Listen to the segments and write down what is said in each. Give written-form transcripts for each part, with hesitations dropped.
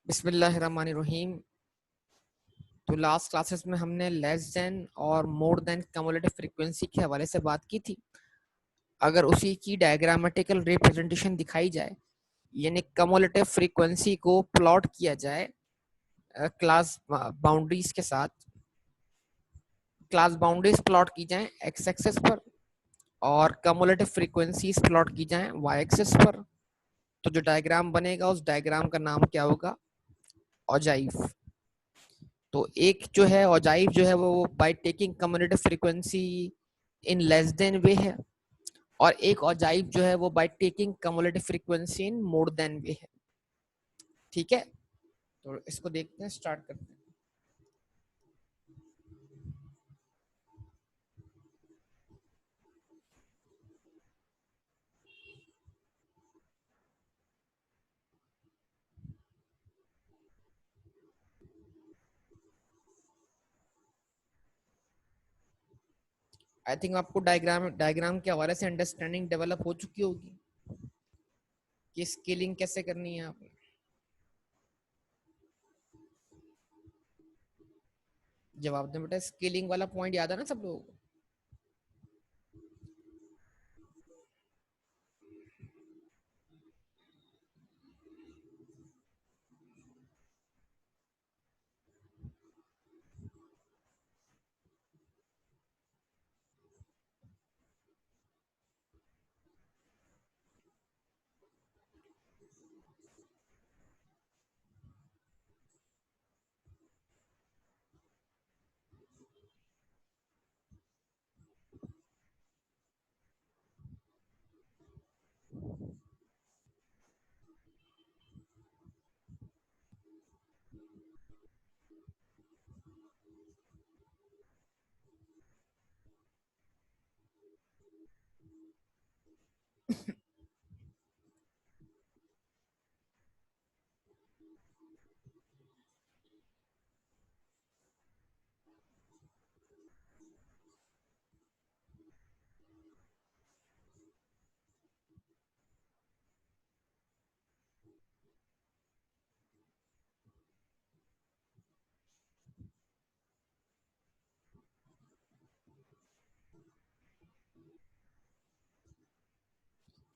बिस्मिल्लाहिर्रहमानिर्रहीम। तो last classes में हमने लेस देन और मोर देन कम्युलेटिव फ्रीक्वेंसी के हवाले से बात की थी। अगर उसी की डायग्रामेटिकल रिप्रेजेंटेशन दिखाई जाए, यानी कम्युलेटिव फ्रीक्वेंसी को प्लॉट किया जाए क्लास बाउंड्रीज के साथ, क्लास बाउंड्रीज प्लॉट की जाए एक्स एक्सिस पर और कम्युलेटिव फ्रीक्वेंसीज प्लॉट की जाए वाई एक्सिस पर, तो जो डायग्राम बनेगा उस डायग्राम का नाम क्या होगा? ऑजाइव। तो एक जो है ऑजाइव जो है वो by taking cumulative frequency in less than वे है, और एक ऑजाइव जो है वो by taking cumulative frequency in more than वे है। ठीक है, तो इसको देखते हैं, स्टार्ट करते हैं। आई थिंक आपको डायग्राम के हवाले से अंडरस्टैंडिंग डेवलप हो चुकी होगी कि स्केलिंग कैसे करनी है आपने। जवाब दें बेटा, स्केलिंग वाला पॉइंट याद है ना सब लोगों को?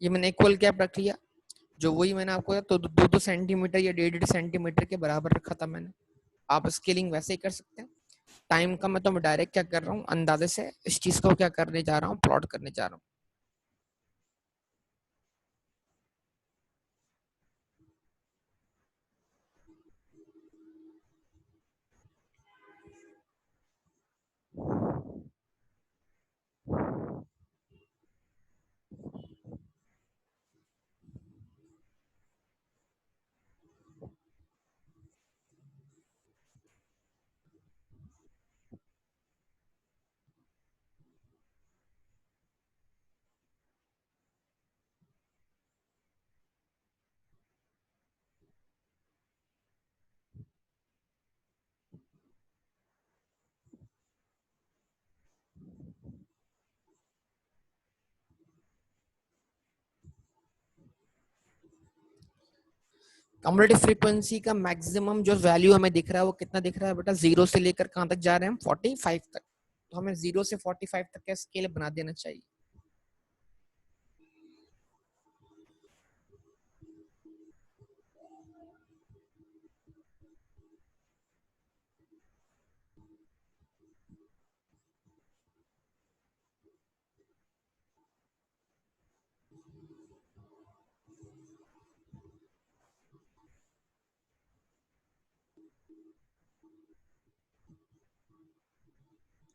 ये मैंने इक्वल कैप रख लिया, जो वही मैंने आपको तो 2-2 सेंटीमीटर या 1.5-1.5 सेंटीमीटर के बराबर रखा था मैंने। आप स्केलिंग वैसे ही कर सकते हैं। टाइम का मैं तो डायरेक्ट क्या कर रहा हूँ, अंदाजे से इस चीज को क्या करने जा रहा हूँ, प्लॉट करने जा रहा हूँ। कम्युलेटिव फ्रीक्वेंसी का मैक्सिमम जो वैल्यू हमें दिख रहा है वो कितना दिख रहा है बेटा? 0 से लेकर कहां तक जा रहे हैं हम? 45 तक। तो हमें 0 से 45 तक का स्केल बना देना चाहिए।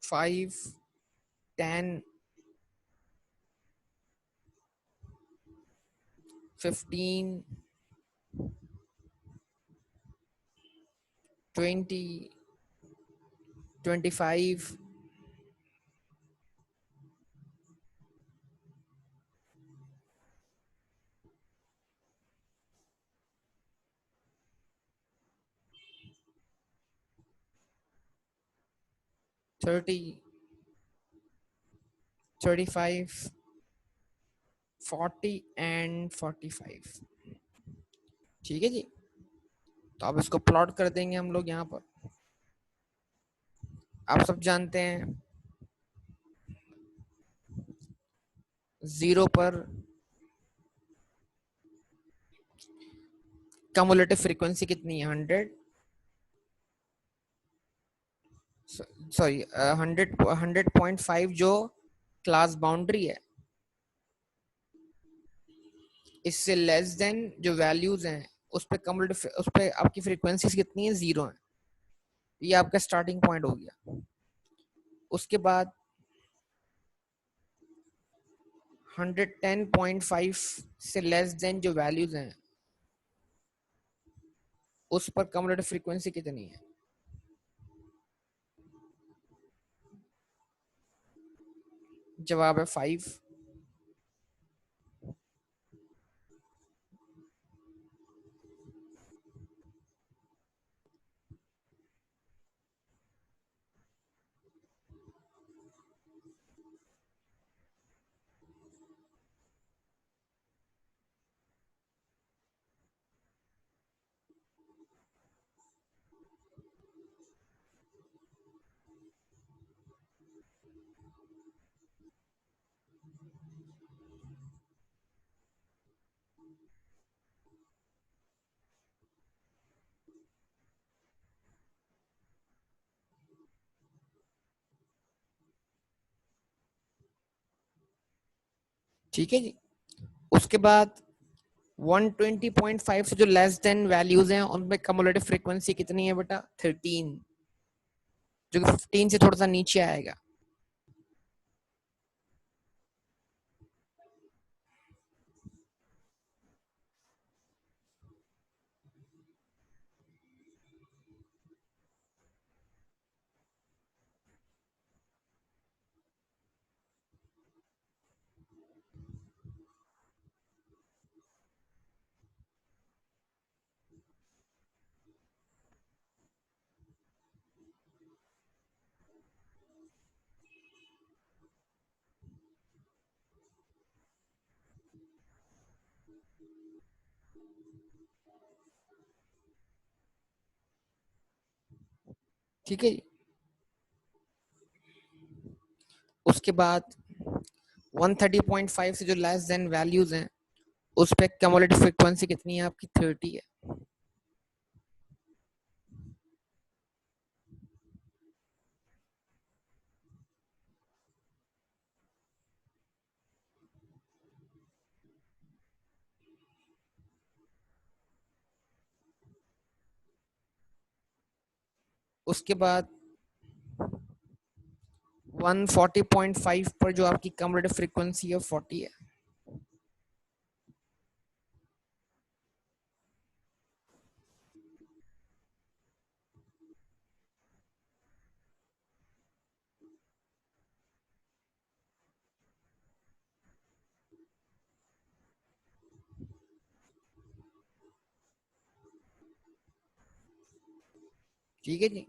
Five, 10, 15, 20, 25, 30, 35, 40 and 45। ठीक है जी। तो अब इसको प्लॉट कर देंगे हम लोग यहाँ पर। आप सब जानते हैं 0 पर कम्युलेटिव फ्रीक्वेंसी कितनी है, 100, सॉरी 100.5 जो क्लास बाउंड्री है, इससे लेस देन जो वैल्यूज हैं उस पे कम्युलेटिव, उस पे आपकी फ्रीक्वेंसीज कितनी है, 0 है। ये आपका स्टार्टिंग पॉइंट हो गया। उसके बाद 110.5 से लेस देन जो वैल्यूज हैं उस पर कम्युलेटिव फ्रीक्वेंसी कितनी है? जवाब है 5। ठीक है जी। उसके बाद 120.5 से जो लेस देन वैल्यूज हैं उनमें कम्युलेटिव फ्रीक्वेंसी कितनी है बेटा, 13, जो कि 15 से थोड़ा सा नीचे आएगा। ठीक है जी। उसके बाद 130.5 से जो लेस देन वैल्यूज हैं उस पे कम्युलेटिव फ्रीक्वेंसी कितनी है आपकी, 30 है। उसके बाद 140.5 पर जो आपकी कम्युलेटिव फ्रीक्वेंसी है 40 है। ठीक है जी।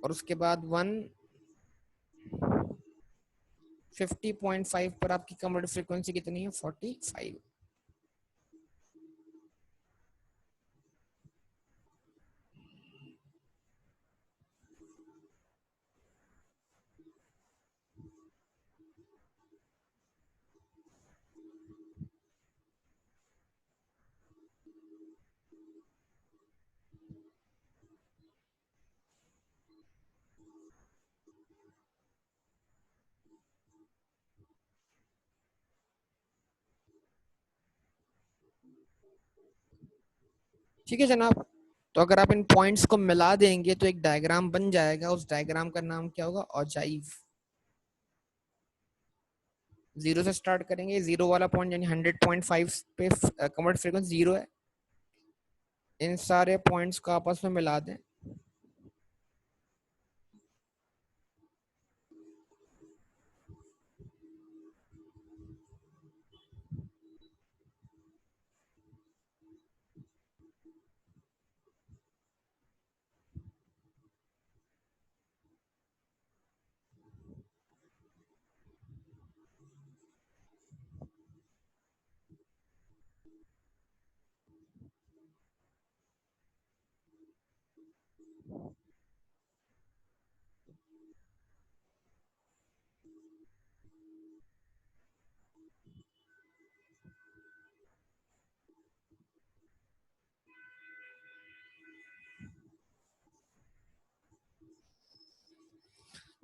और उसके बाद 150.5 पर आपकी कम्युलेटिव फ्रीक्वेंसी कितनी है, 45। ठीक है जनाब। तो अगर आप इन पॉइंट्स को मिला देंगे तो एक डायग्राम बन जाएगा, उस डायग्राम का नाम क्या होगा, ऑजाइव। 0 से स्टार्ट करेंगे, 0 वाला पॉइंट यानी 100.5 पे कम्युलेटिव फ्रीक्वेंसी 0 है। इन सारे पॉइंट्स को आपस में मिला दें,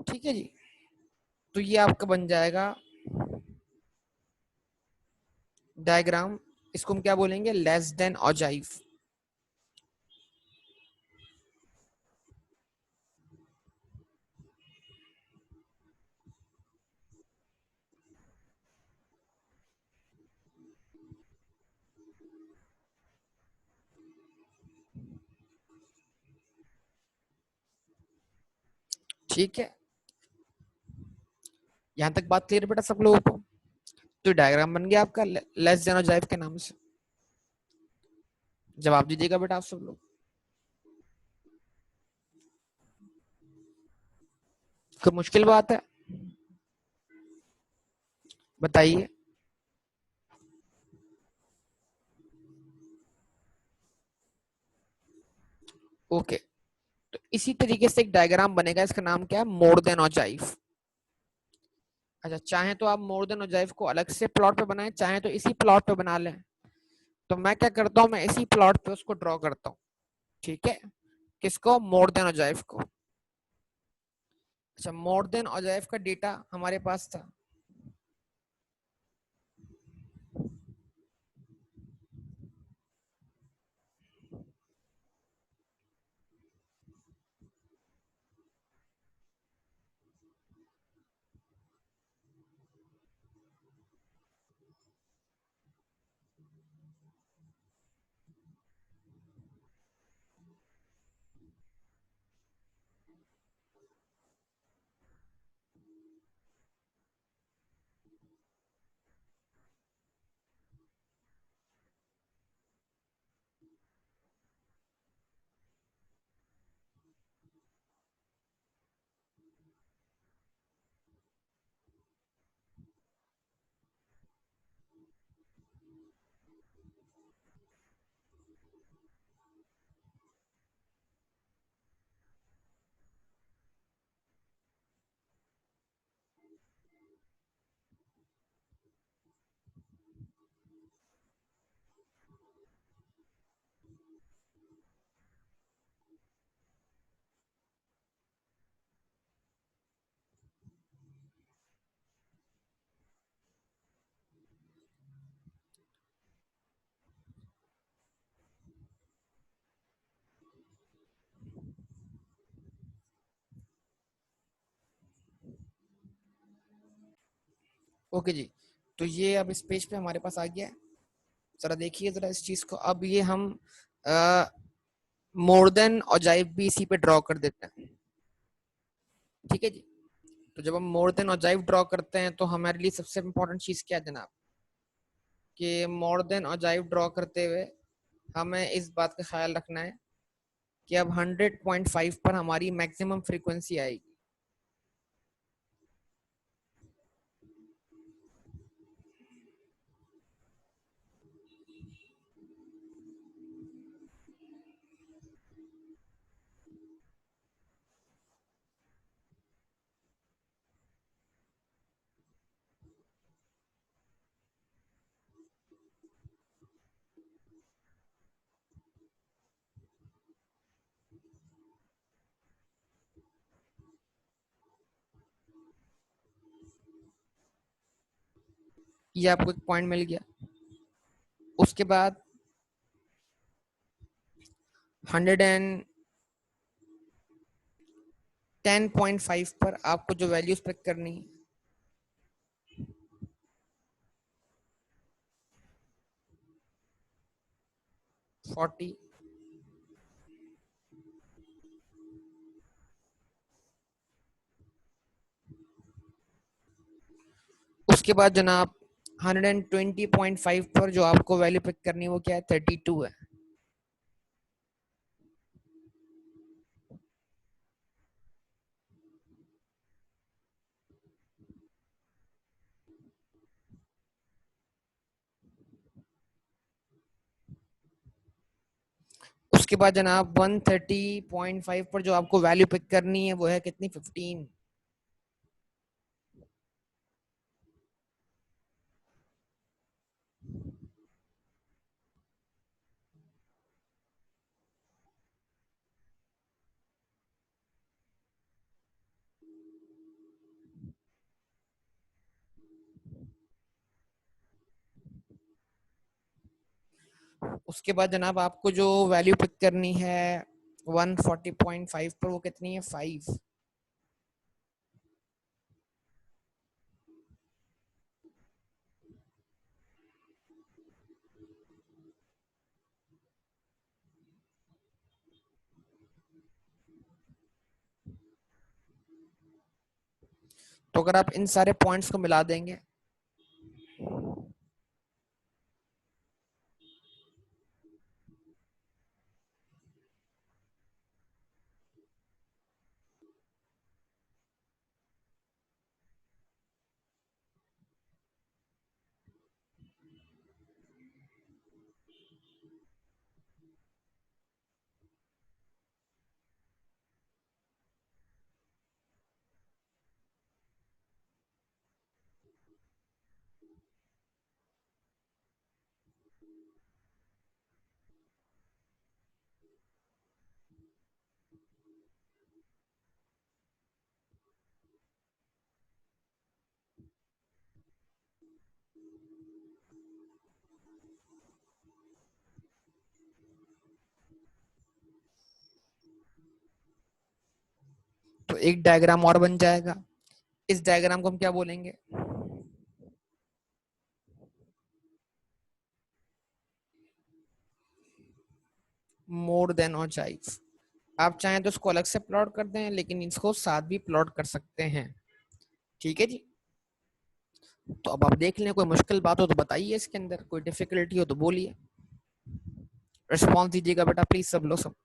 ठीक है जी। तो ये आपका बन जाएगा डायग्राम। इसको हम क्या बोलेंगे, लेस देन ऑजाइव। ठीक है, यहां तक बात क्लियर बेटा सब लोगों को? तो डायग्राम बन गया आपका लेस देन ऑजाइव के नाम से। जवाब दीजिएगा बेटा आप सब लोग। कोई मुश्किल बात है? बताइए। ओके, तो इसी तरीके से एक डायग्राम बनेगा, इसका नाम क्या है, मोर देन ऑजाइव। अच्छा, चाहे तो आप मोर देन ऑजाइव को अलग से प्लॉट पे बनाएं, चाहे तो इसी प्लॉट पे बना लें। तो मैं क्या करता हूँ, मैं इसी प्लॉट पे उसको ड्रॉ करता हूँ। ठीक है, किसको, मोर देन ऑजाइव को। अच्छा, मोर देन ऑजाइव का डेटा हमारे पास था। ओके जी, तो ये अब इस पेज पे हमारे पास आ गया है। जरा देखिए जरा इस चीज को, अब ये हम मोर देन ऑजाइव भी इसी पे ड्रॉ कर देते हैं। ठीक है जी, तो जब हम मोर देन ऑजाइव ड्रॉ करते हैं तो हमारे लिए सबसे इम्पोर्टेंट चीज क्या है जनाब, कि मोर देन ऑजाइव ड्रॉ करते हुए हमें इस बात का ख्याल रखना है कि अब 100.5 पर हमारी मैक्सिमम फ्रीक्वेंसी आएगी। ये आपको एक पॉइंट मिल गया। उसके बाद 110.5 पर आपको जो वैल्यूज पिक करनी है, 40। उसके बाद जनाब 120.5 पर जो आपको वैल्यू पिक करनी है वो क्या है, 32 है। उसके बाद जनाब 130.5 पर जो आपको वैल्यू पिक करनी है वो है कितनी, 15। उसके बाद जनाब आपको जो वैल्यू पिक करनी है 140.5 पर, वो कितनी है, 5। तो अगर आप इन सारे पॉइंट्स को मिला देंगे तो एक डायग्राम और बन जाएगा। इस डायग्राम को हम क्या बोलेंगे, मोर देन और चाइव। आप चाहें तो इसको अलग से प्लॉट कर दें, लेकिन इसको साथ भी प्लॉट कर सकते हैं। ठीक है जी। तो अब आप देख लें, कोई मुश्किल बात हो तो बताइए, इसके अंदर कोई डिफिकल्टी हो तो बोलिए, रिस्पॉन्स दीजिएगा बेटा प्लीज सब लोग, सब।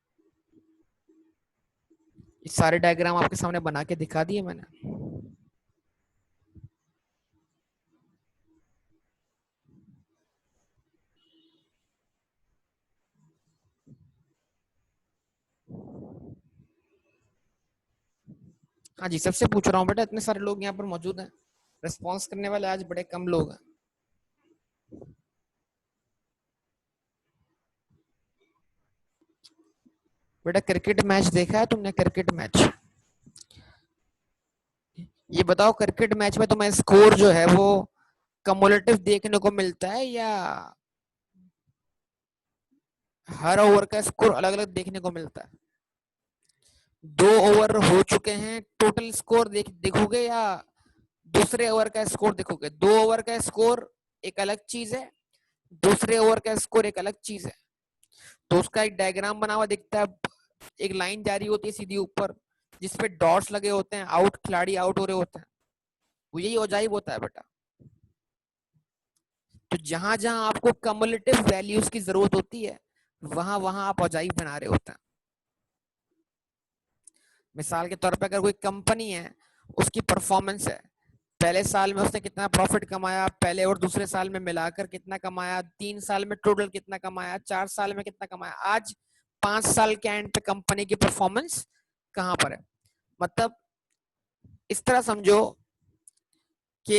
ये सारे डायग्राम आपके सामने बना के दिखा दिए मैंने। हाँ जी, सबसे पूछ रहा हूँ बेटा, इतने सारे लोग यहाँ पर मौजूद हैं, रिस्पॉन्स करने वाले आज बड़े कम लोग हैं। बेटा क्रिकेट मैच देखा है तुमने, क्रिकेट मैच? ये बताओ, क्रिकेट मैच में तुम्हें स्कोर जो है वो कम्युलेटिव देखने को मिलता है, या हर ओवर का स्कोर अलग अलग देखने को मिलता है? 2 ओवर हो चुके हैं, टोटल स्कोर देखोगे, या दूसरे ओवर का स्कोर देखोगे? 2 ओवर का स्कोर एक अलग चीज है, दूसरे ओवर का स्कोर एक अलग चीज है। तो उसका एक डायग्राम बना हुआ दिखता है, एक लाइन जारी होती है सीधी ऊपर, जिसपे डॉट्स लगे होते हैं, आउट, खिलाड़ी आउट हो रहे होते हैं, वो यही अजाइब होता है बेटा। तो जहां जहां आपको कम्युलेटिव वैल्यूज की जरूरत होती है, वहां वहां आप अजाइब बना रहे होते हैं। मिसाल के तौर पर अगर कोई कंपनी है, उसकी परफॉर्मेंस है, पहले साल में उसने कितना प्रॉफिट कमाया, पहले और दूसरे साल में मिलाकर कितना कमाया, 3 साल में टोटल कितना कमाया, 4 साल में कितना कमाया, आज 5 साल के एंड पे कंपनी की परफॉर्मेंस कहां पर है। मतलब इस तरह समझो कि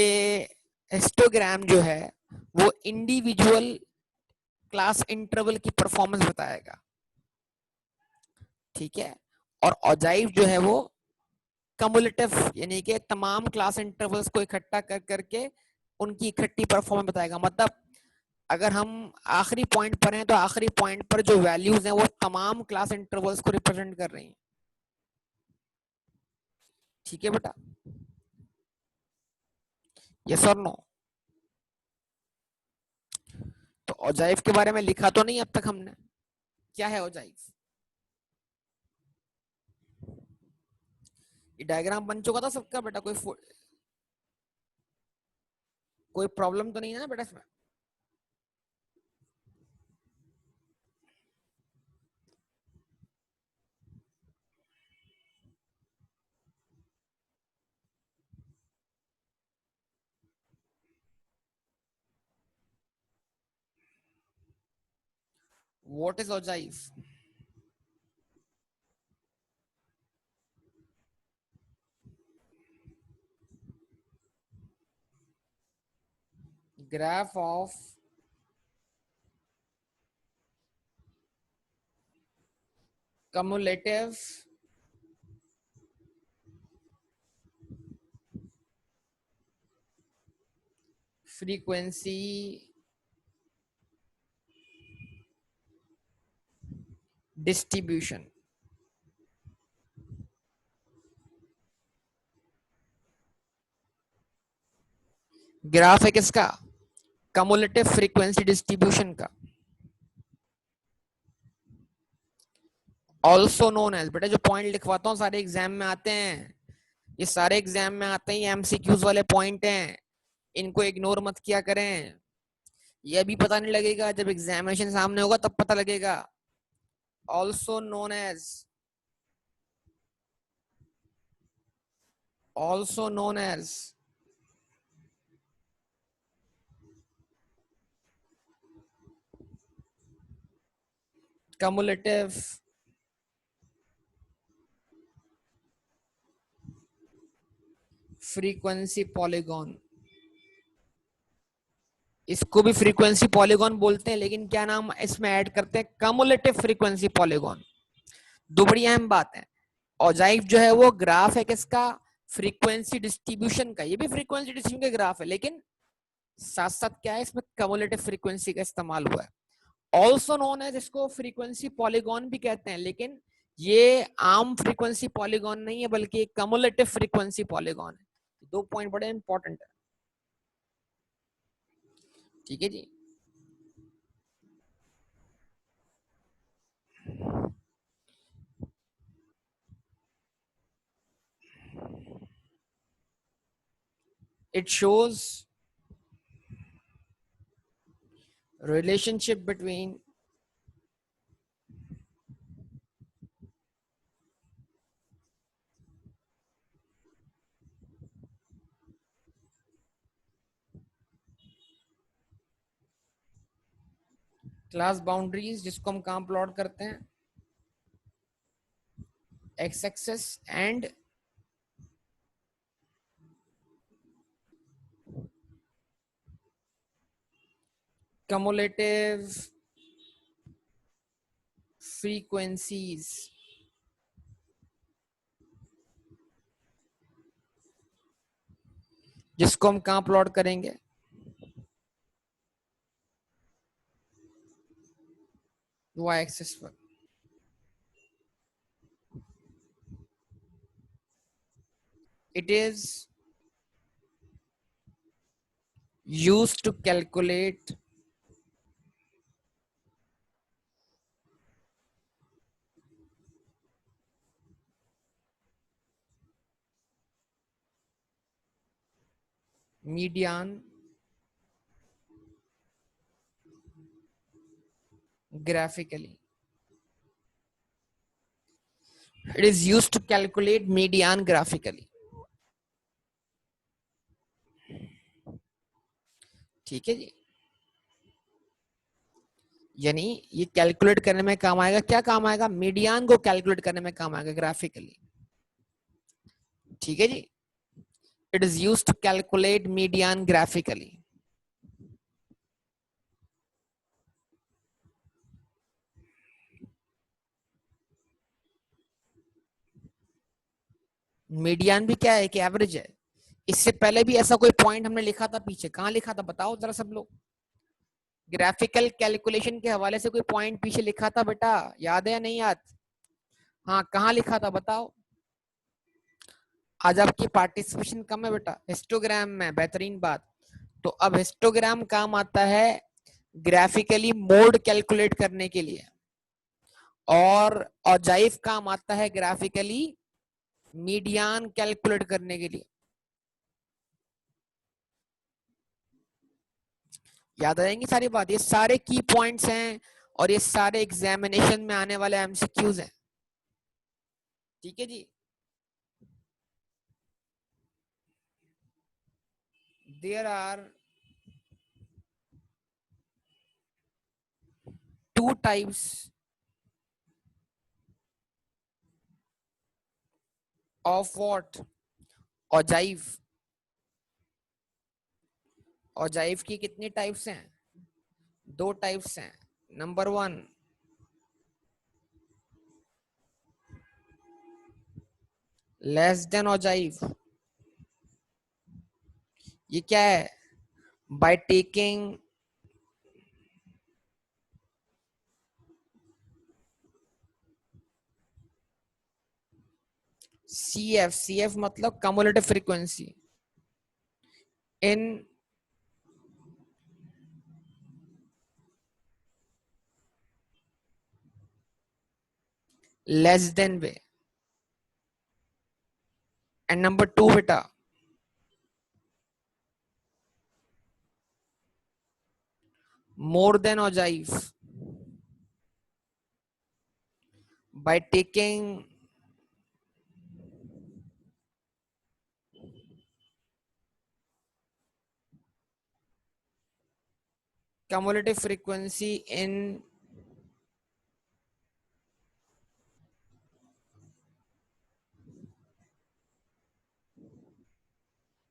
हिस्टोग्राम जो है वो इंडिविजुअल क्लास इंटरवल की परफॉर्मेंस बताएगा, ठीक है। और ऑजाइव जो है वो कम्युलेटिव, यानी कि तमाम क्लास इंटरवल्स को इकट्ठा कर करके उनकी इकट्ठी परफॉर्मेंस बताएगा। मतलब अगर हम आखिरी पॉइंट पर हैं, तो आखिरी पॉइंट पर जो वैल्यूज हैं वो तमाम क्लास इंटरवल्स को रिप्रेजेंट कर रही हैं। ठीक है बेटा, यस और नो? तो ऑजाइव के बारे में लिखा तो नहीं अब तक हमने, क्या है ऑजाइव? ये डायग्राम बन चुका था सबका बेटा, कोई प्रॉब्लम तो नहीं है ना बेटा इसमें? What is ogive? Graph of cumulative frequency distribution। Graph है किसका? कम्युलेटिव फ्रीक्वेंसी डिस्ट्रीब्यूशन का। ऑल्सो नोन एज, बेटा जो पॉइंट लिखवाता हूँ सारे एग्जाम में आते हैं, ये सारे एग्जाम में आते हैं, एमसीक्यूज वाले पॉइंट हैं, इनको इग्नोर मत किया करें। ये अभी पता नहीं लगेगा, जब एग्जामिनेशन सामने होगा तब पता लगेगा। Also known as, also known as cumulative frequency polygon. इसको भी फ्रीक्वेंसी पॉलीगॉन बोलते हैं, लेकिन क्या नाम इसमें ऐड करते हैं? Cumulative frequency polygon. दो बड़ी अहम बात है। ऑजाइव जो है वो ग्राफ है किसका? फ्रीक्वेंसी डिस्ट्रीब्यूशन का। ये भी फ्रीक्वेंसी डिस्ट्रीब्यूशन का ग्राफ है, लेकिन साथ साथ क्या है, इसमें कम्युलेटिव फ्रीक्वेंसी का इस्तेमाल हुआ है। ऑल्सो नोन है, जिसको फ्रीक्वेंसी पॉलीगॉन भी कहते हैं, लेकिन ये आम फ्रीक्वेंसी पॉलीगॉन नहीं है, बल्कि कम्युलेटिव फ्रीक्वेंसी पॉलीगॉन है। दो पॉइंट बड़े इंपॉर्टेंट है, ठीक है जी। It shows relationship between class boundaries, जिसको हम कहाँ प्लॉट करते हैं? X axis and cumulative frequencies, जिसको हम कहाँ प्लॉट करेंगे? वाई एक्सिस पर। It is used to calculate median graphically. It is used to calculate median graphically. ठीक है जी। यानी ये कैलकुलेट करने में काम आएगा। क्या काम आएगा? मीडियन को कैलकुलेट करने में काम आएगा ग्राफिकली। ठीक है जी। It is used to calculate median graphically. Median भी क्या है? कि एवरेज है। इससे पहले भी ऐसा कोई पॉइंट हमने लिखा था पीछे, कहां लिखा था बताओ जरा सब लोग। ग्राफिकल कैलकुलेशन के हवाले से कोई पॉइंट पीछे लिखा था बेटा, याद है या नहीं याद? हाँ, कहाँ लिखा था बताओ। आज आपकी पार्टिसिपेशन कम है बेटा हिस्टोग्राम में, बेहतरीन बात। तो अब हिस्टोग्राम काम आता है ग्राफिकली मोड कैलकुलेट करने के लिए, और ऑजाइव काम आता है ग्राफिकली मीडियन कैलकुलेट करने के लिए। याद आ जाएंगी सारी बात। ये सारे की पॉइंट्स हैं और ये सारे एग्जामिनेशन में आने वाले एमसीक्यूज हैं। ठीक है जी। There are two types of what? Ogive. Ogive की कितनी टाइप्स हैं? 2 टाइप्स हैं। Number 1, less than ogive. ये क्या है? बाय टेकिंग CF मतलब cumulative frequency in less than way. And number 2 बेटा, more than ogive by taking cumulative frequency in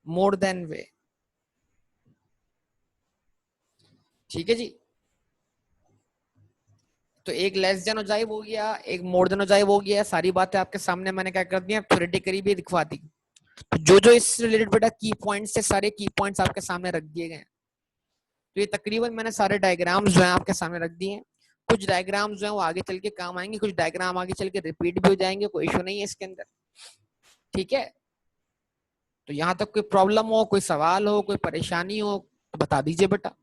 more than way। ठीक है जी। तो एक लेस देन ओजाइव हो गया, एक मोर देन ओजाइव हो गया। सारी बातें आपके सामने मैंने क्या कर दी, थ्योरेटिकली भी दिखवा दी। तो जो जो इस रिलेटेड बेटा की पॉइंट्स है, सारे की पॉइंट्स आपके सामने रख दिए गए। तो ये तकरीबन मैंने सारे डायग्राम्स जो है आपके सामने रख दिए हैं। कुछ डायग्राम्स जो है वो आगे चल के काम आएंगे, कुछ डायग्राम आगे चल के रिपीट भी हो जाएंगे, कोई इशू नहीं है इसके अंदर। ठीक है। तो यहाँ तक कोई प्रॉब्लम हो, कोई सवाल हो, कोई परेशानी हो तो बता दीजिए बेटा,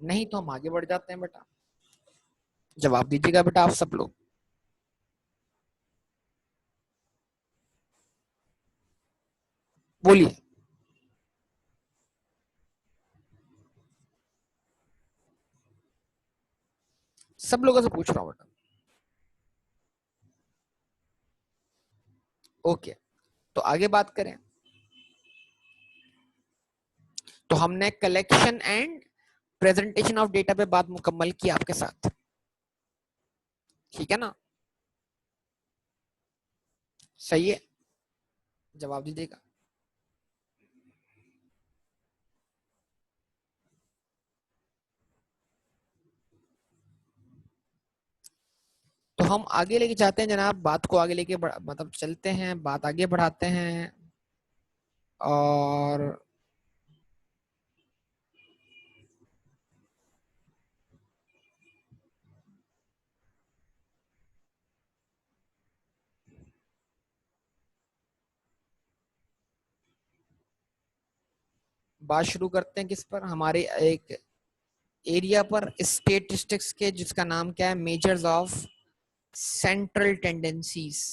नहीं तो हम आगे बढ़ जाते हैं बेटा। जवाब दीजिएगा बेटा आप सब लोग, बोलिए। सब लोगों से पूछ रहा हूँ बेटा। ओके, तो आगे बात करें। तो हमने collection and presentation of data पे बात मुकम्मल की आपके साथ। ठीक है ना? सही है, जवाब दीजिएगा। तो हम आगे लेके जाते हैं जनाब, बात को आगे लेके मतलब चलते हैं, बात आगे बढ़ाते हैं। और बात शुरू करते हैं किस पर, हमारे एक एरिया पर स्टेटिस्टिक्स के, जिसका नाम क्या है, measures of central tendencies.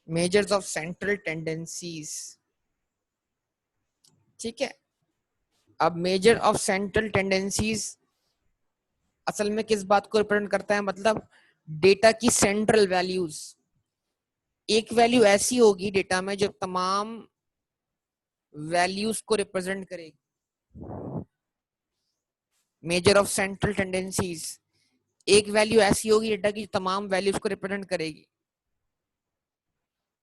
Measures of central tendencies. ठीक है। अब मेजर ऑफ सेंट्रल टेंडेंसीज असल में किस बात को रिप्रेजेंट करता है, मतलब डेटा की सेंट्रल वैल्यूज। एक वैल्यू ऐसी होगी डेटा में जो तमाम वैल्यूज को रिप्रेजेंट करेगी। मेजर ऑफ सेंट्रल टेंडेंसीज, एक वैल्यू ऐसी होगी डेटा की तमाम वैल्यूज को रिप्रेजेंट करेगी।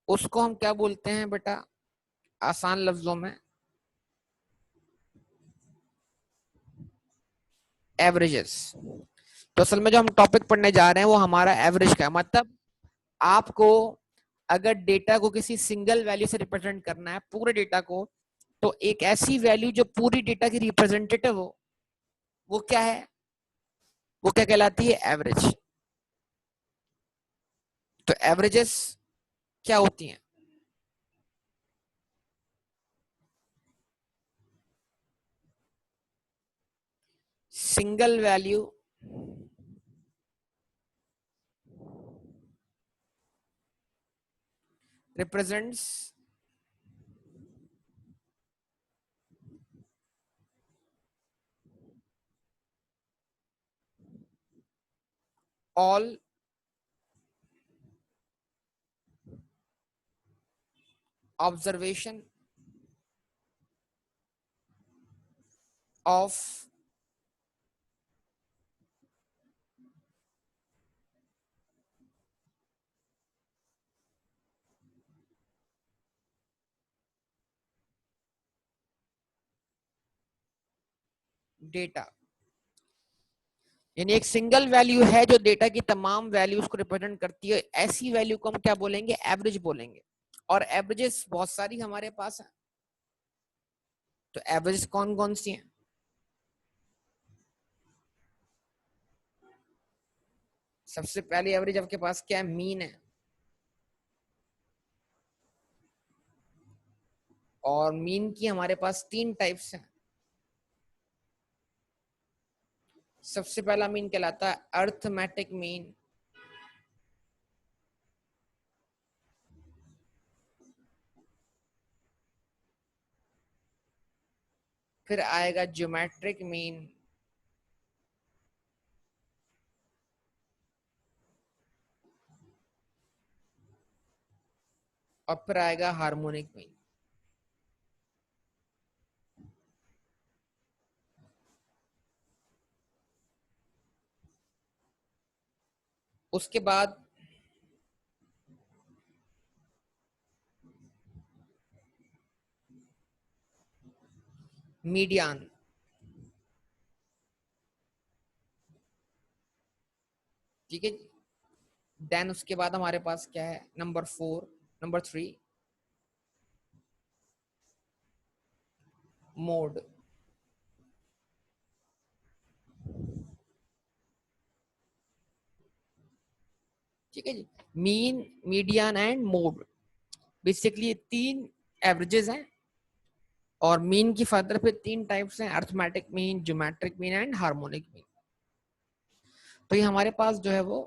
उसको हम क्या बोलते हैं बेटा, आसान लफ्जों में एवरेजेस। तो असल में जो हम टॉपिक पढ़ने जा रहे हैं वो हमारा एवरेज का है। मतलब आपको अगर डेटा को किसी सिंगल वैल्यू से रिप्रेजेंट करना है, पूरे डेटा को, तो एक ऐसी वैल्यू जो पूरी डेटा की रिप्रेजेंटेटिव हो, वो क्या है, वो क्या कहलाती है, एवरेज। तो एवरेजेस क्या होती हैं? Single value represents all observation of data. यानी एक सिंगल वैल्यू है जो डेटा की तमाम वैल्यूज को रिप्रेजेंट करती है, ऐसी वैल्यू को हम क्या बोलेंगे, एवरेज बोलेंगे। और एवरेजेस बहुत सारी हमारे पास है, तो एवरेज कौन कौन सी हैं? सबसे पहली एवरेज आपके पास क्या है, मीन है। और मीन की हमारे पास तीन टाइप्स हैं। सबसे पहला मीन कहलाता है अर्थमेटिक मीन, फिर आएगा ज्योमेट्रिक मीन, और फिर आएगा हार्मोनिक मीन। उसके बाद मीडियन, ठीक है। देन उसके बाद हमारे पास क्या है, नंबर 3 मोड। ठीक है जी, mean, median and mode, basically तीन एवरेजेस हैं। और मीन की फर्दर फिर तीन टाइप्स हैं, arithmetic mean, geometric mean and harmonic mean. तो ये हमारे पास जो है वो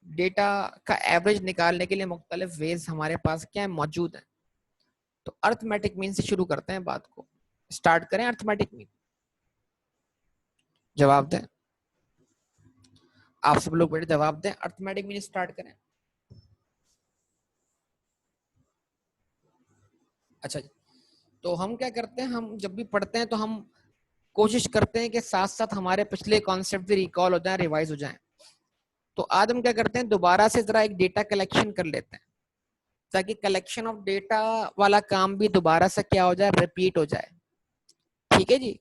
डेटा का एवरेज निकालने के लिए मुख्तलिफ वेज हमारे पास क्या है, मौजूद है। तो अर्थमेटिक मीन से शुरू करते हैं बात को, स्टार्ट करें अर्थमेटिक मीन। जवाब दें, आप सब लोग बेटे जवाब दें, अर्थमेटिक मीन स्टार्ट करें। अच्छा, तो हम क्या करते हैं, हम जब भी पढ़ते हैं तो हम कोशिश करते हैं कि साथ साथ हमारे पिछले कॉन्सेप्ट भी रिकॉल हो जाए, रिवाइज हो जाए। तो आज हम क्या करते हैं, दोबारा से जरा एक डेटा कलेक्शन कर लेते हैं, ताकि कलेक्शन ऑफ डेटा वाला काम भी दोबारा से क्या हो जाए, रिपीट हो जाए। ठीक है जी।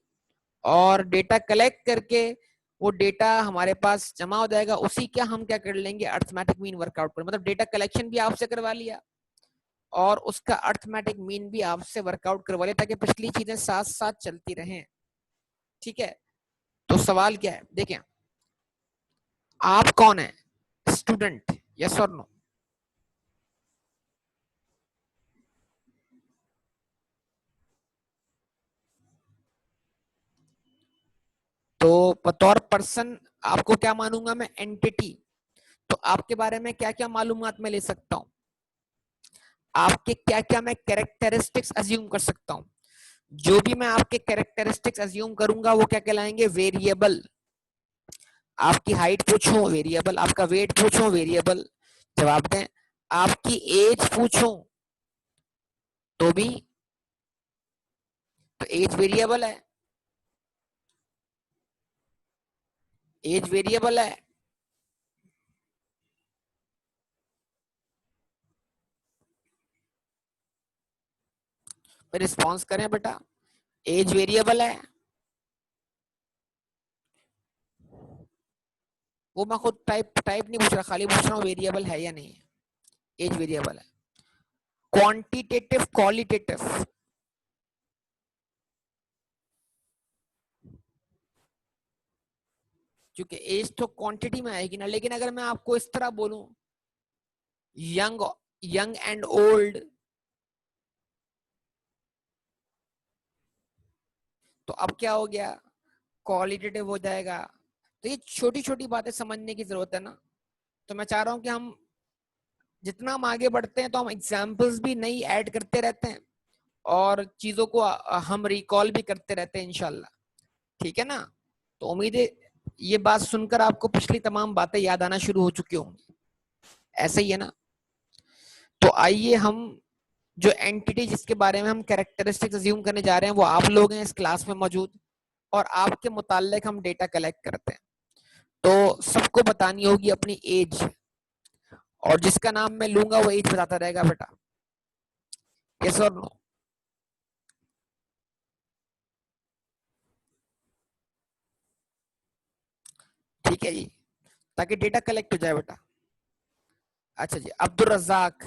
और डेटा कलेक्ट करके वो डेटा हमारे पास जमा हो जाएगा, उसी क्या हम क्या कर लेंगे, अर्थमेटिक मीन वर्कआउट कर, मतलब डेटा कलेक्शन भी आपसे करवा लिया और उसका अर्थमेटिक मीन भी आपसे वर्कआउट करवा लिया, ताकि पिछली चीजें साथ साथ चलती रहें। ठीक है। तो सवाल क्या है, देखें, आप कौन है, स्टूडेंट, यस और नो? तो बतौर पर्सन आपको क्या मानूंगा मैं, एंटिटी। तो आपके बारे में क्या क्या मालूमात मैं ले सकता हूं, आपके क्या क्या मैं कैरेक्टरिस्टिक्स अज्यूम कर सकता हूं। जो भी मैं आपके कैरेक्टरिस्टिक्स अज्यूम करूंगा वो क्या कहलाएंगे, वेरिएबल। आपकी हाइट पूछूं, वेरिएबल। आपका वेट पूछूं, वेरिएबल। जवाब दें। आपकी एज पूछूं तो भी, तो एज वेरिएबल है, एज वेरिएबल है। रिस्पॉन्स करें बेटा, एज वेरिएबल है। वो मैं खुद टाइप टाइप नहीं पूछ रहा, खाली पूछ रहा हूँ वेरिएबल है या नहीं है। एज वेरिएबल है। क्वांटिटेटिव, क्वालिटेटिव, क्योंकि एज तो क्वांटिटी में आएगी ना। लेकिन अगर मैं आपको इस तरह बोलूं, यंग, यंग एंड ओल्ड, तो अब क्या हो गया, क्वालिटेटिव हो जाएगा। तो ये छोटी छोटी बातें समझने की जरूरत है ना। तो मैं चाह रहा हूं कि हम जितना हम आगे बढ़ते हैं तो हम एग्जाम्पल्स भी नई ऐड करते रहते हैं और चीजों को हम रिकॉल भी करते रहते हैं इंशाल्लाह। ठीक है ना? तो उम्मीद है ये बात सुनकर आपको पिछली तमाम बातें याद आना शुरू हो चुकी होंगी। ऐसा ही है ना? तो आइए हम जो एंटिटी जिसके बारे में हम कैरेक्टरिस्टिक्स अज्यूम करने जा रहे हैं वो आप लोग हैं इस क्लास में मौजूद, और आपके मुताल्लिक हम डेटा कलेक्ट करते हैं। तो सबको बतानी होगी अपनी एज, और जिसका नाम मैं लूंगा वो एज बताता रहेगा बेटा। यस और नो? ठीक है जी, ताकि डेटा कलेक्ट हो जाए बेटा। अच्छा जी, अब्दुल रज्जाक।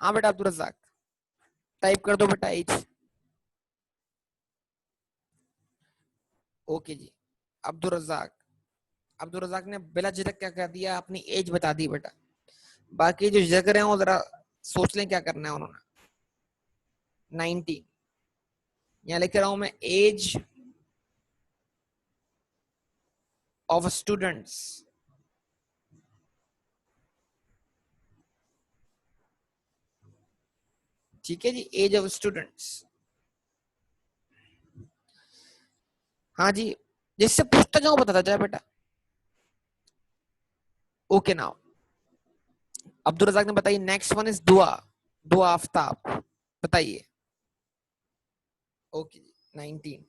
हाँ बेटा अब्दुल रज्जाक, टाइप कर दो बेटा एज। ओके जी, अब्दुल रज्जाक। अब्दुल रज्जाक ने बिला झिझक क्या कर दिया, अपनी एज बता दी बेटा। बाकी जो झिझक रहे हैं वो जरा सोच लें क्या करना है उन्होंने। 19, यहाँ लिख रहा हूं मैं, एज ऑफ स्टूडेंट्स। ठीक है जी, एज ऑफ स्टूडेंट्स। हाँ जी, जिससे पूछता जाओ बताता जाए बेटा। ओके नाउ, अब्दुल रजाक ने बताइए। नेक्स्ट वन इज दुआ। दुआ आफ्ताब, बताइए। ओके जी, 19।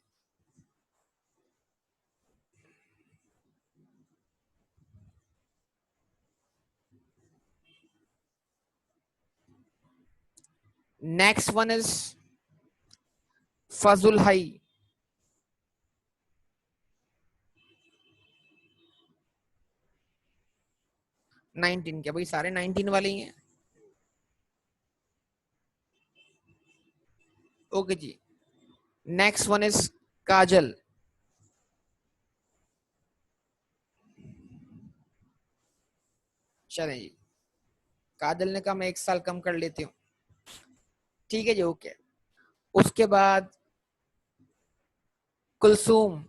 नेक्स्ट वन इज फजुल हाई। 19, क्या भाई सारे 19 वाले ही हैं? ओके जी, नेक्स्ट वन इज काजल। चले जी, काजल ने कहा मैं 1 साल कम कर लेती हूँ। ठीक है जी, ओके। उसके बाद कुलसूम।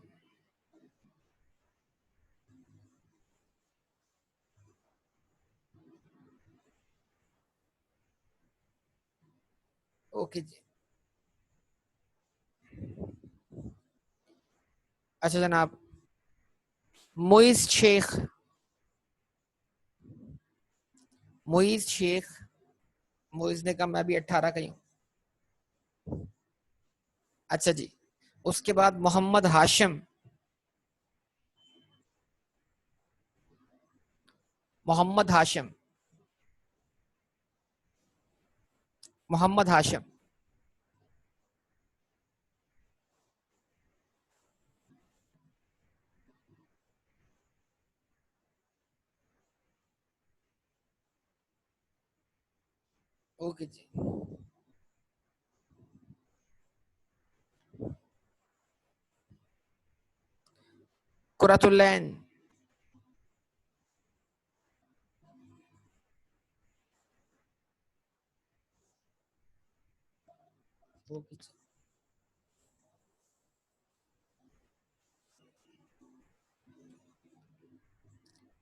ओके जी। अच्छा जनाब, मोइज शेख। मोइज शेख। मोइज ने कहा मैं भी 18 का ही हूँ। अच्छा जी, उसके बाद मोहम्मद हाशिम। मोहम्मद हाशिम। मोहम्मद हाशिम। ओके जी। कुरतुल्लैन। ओके जी।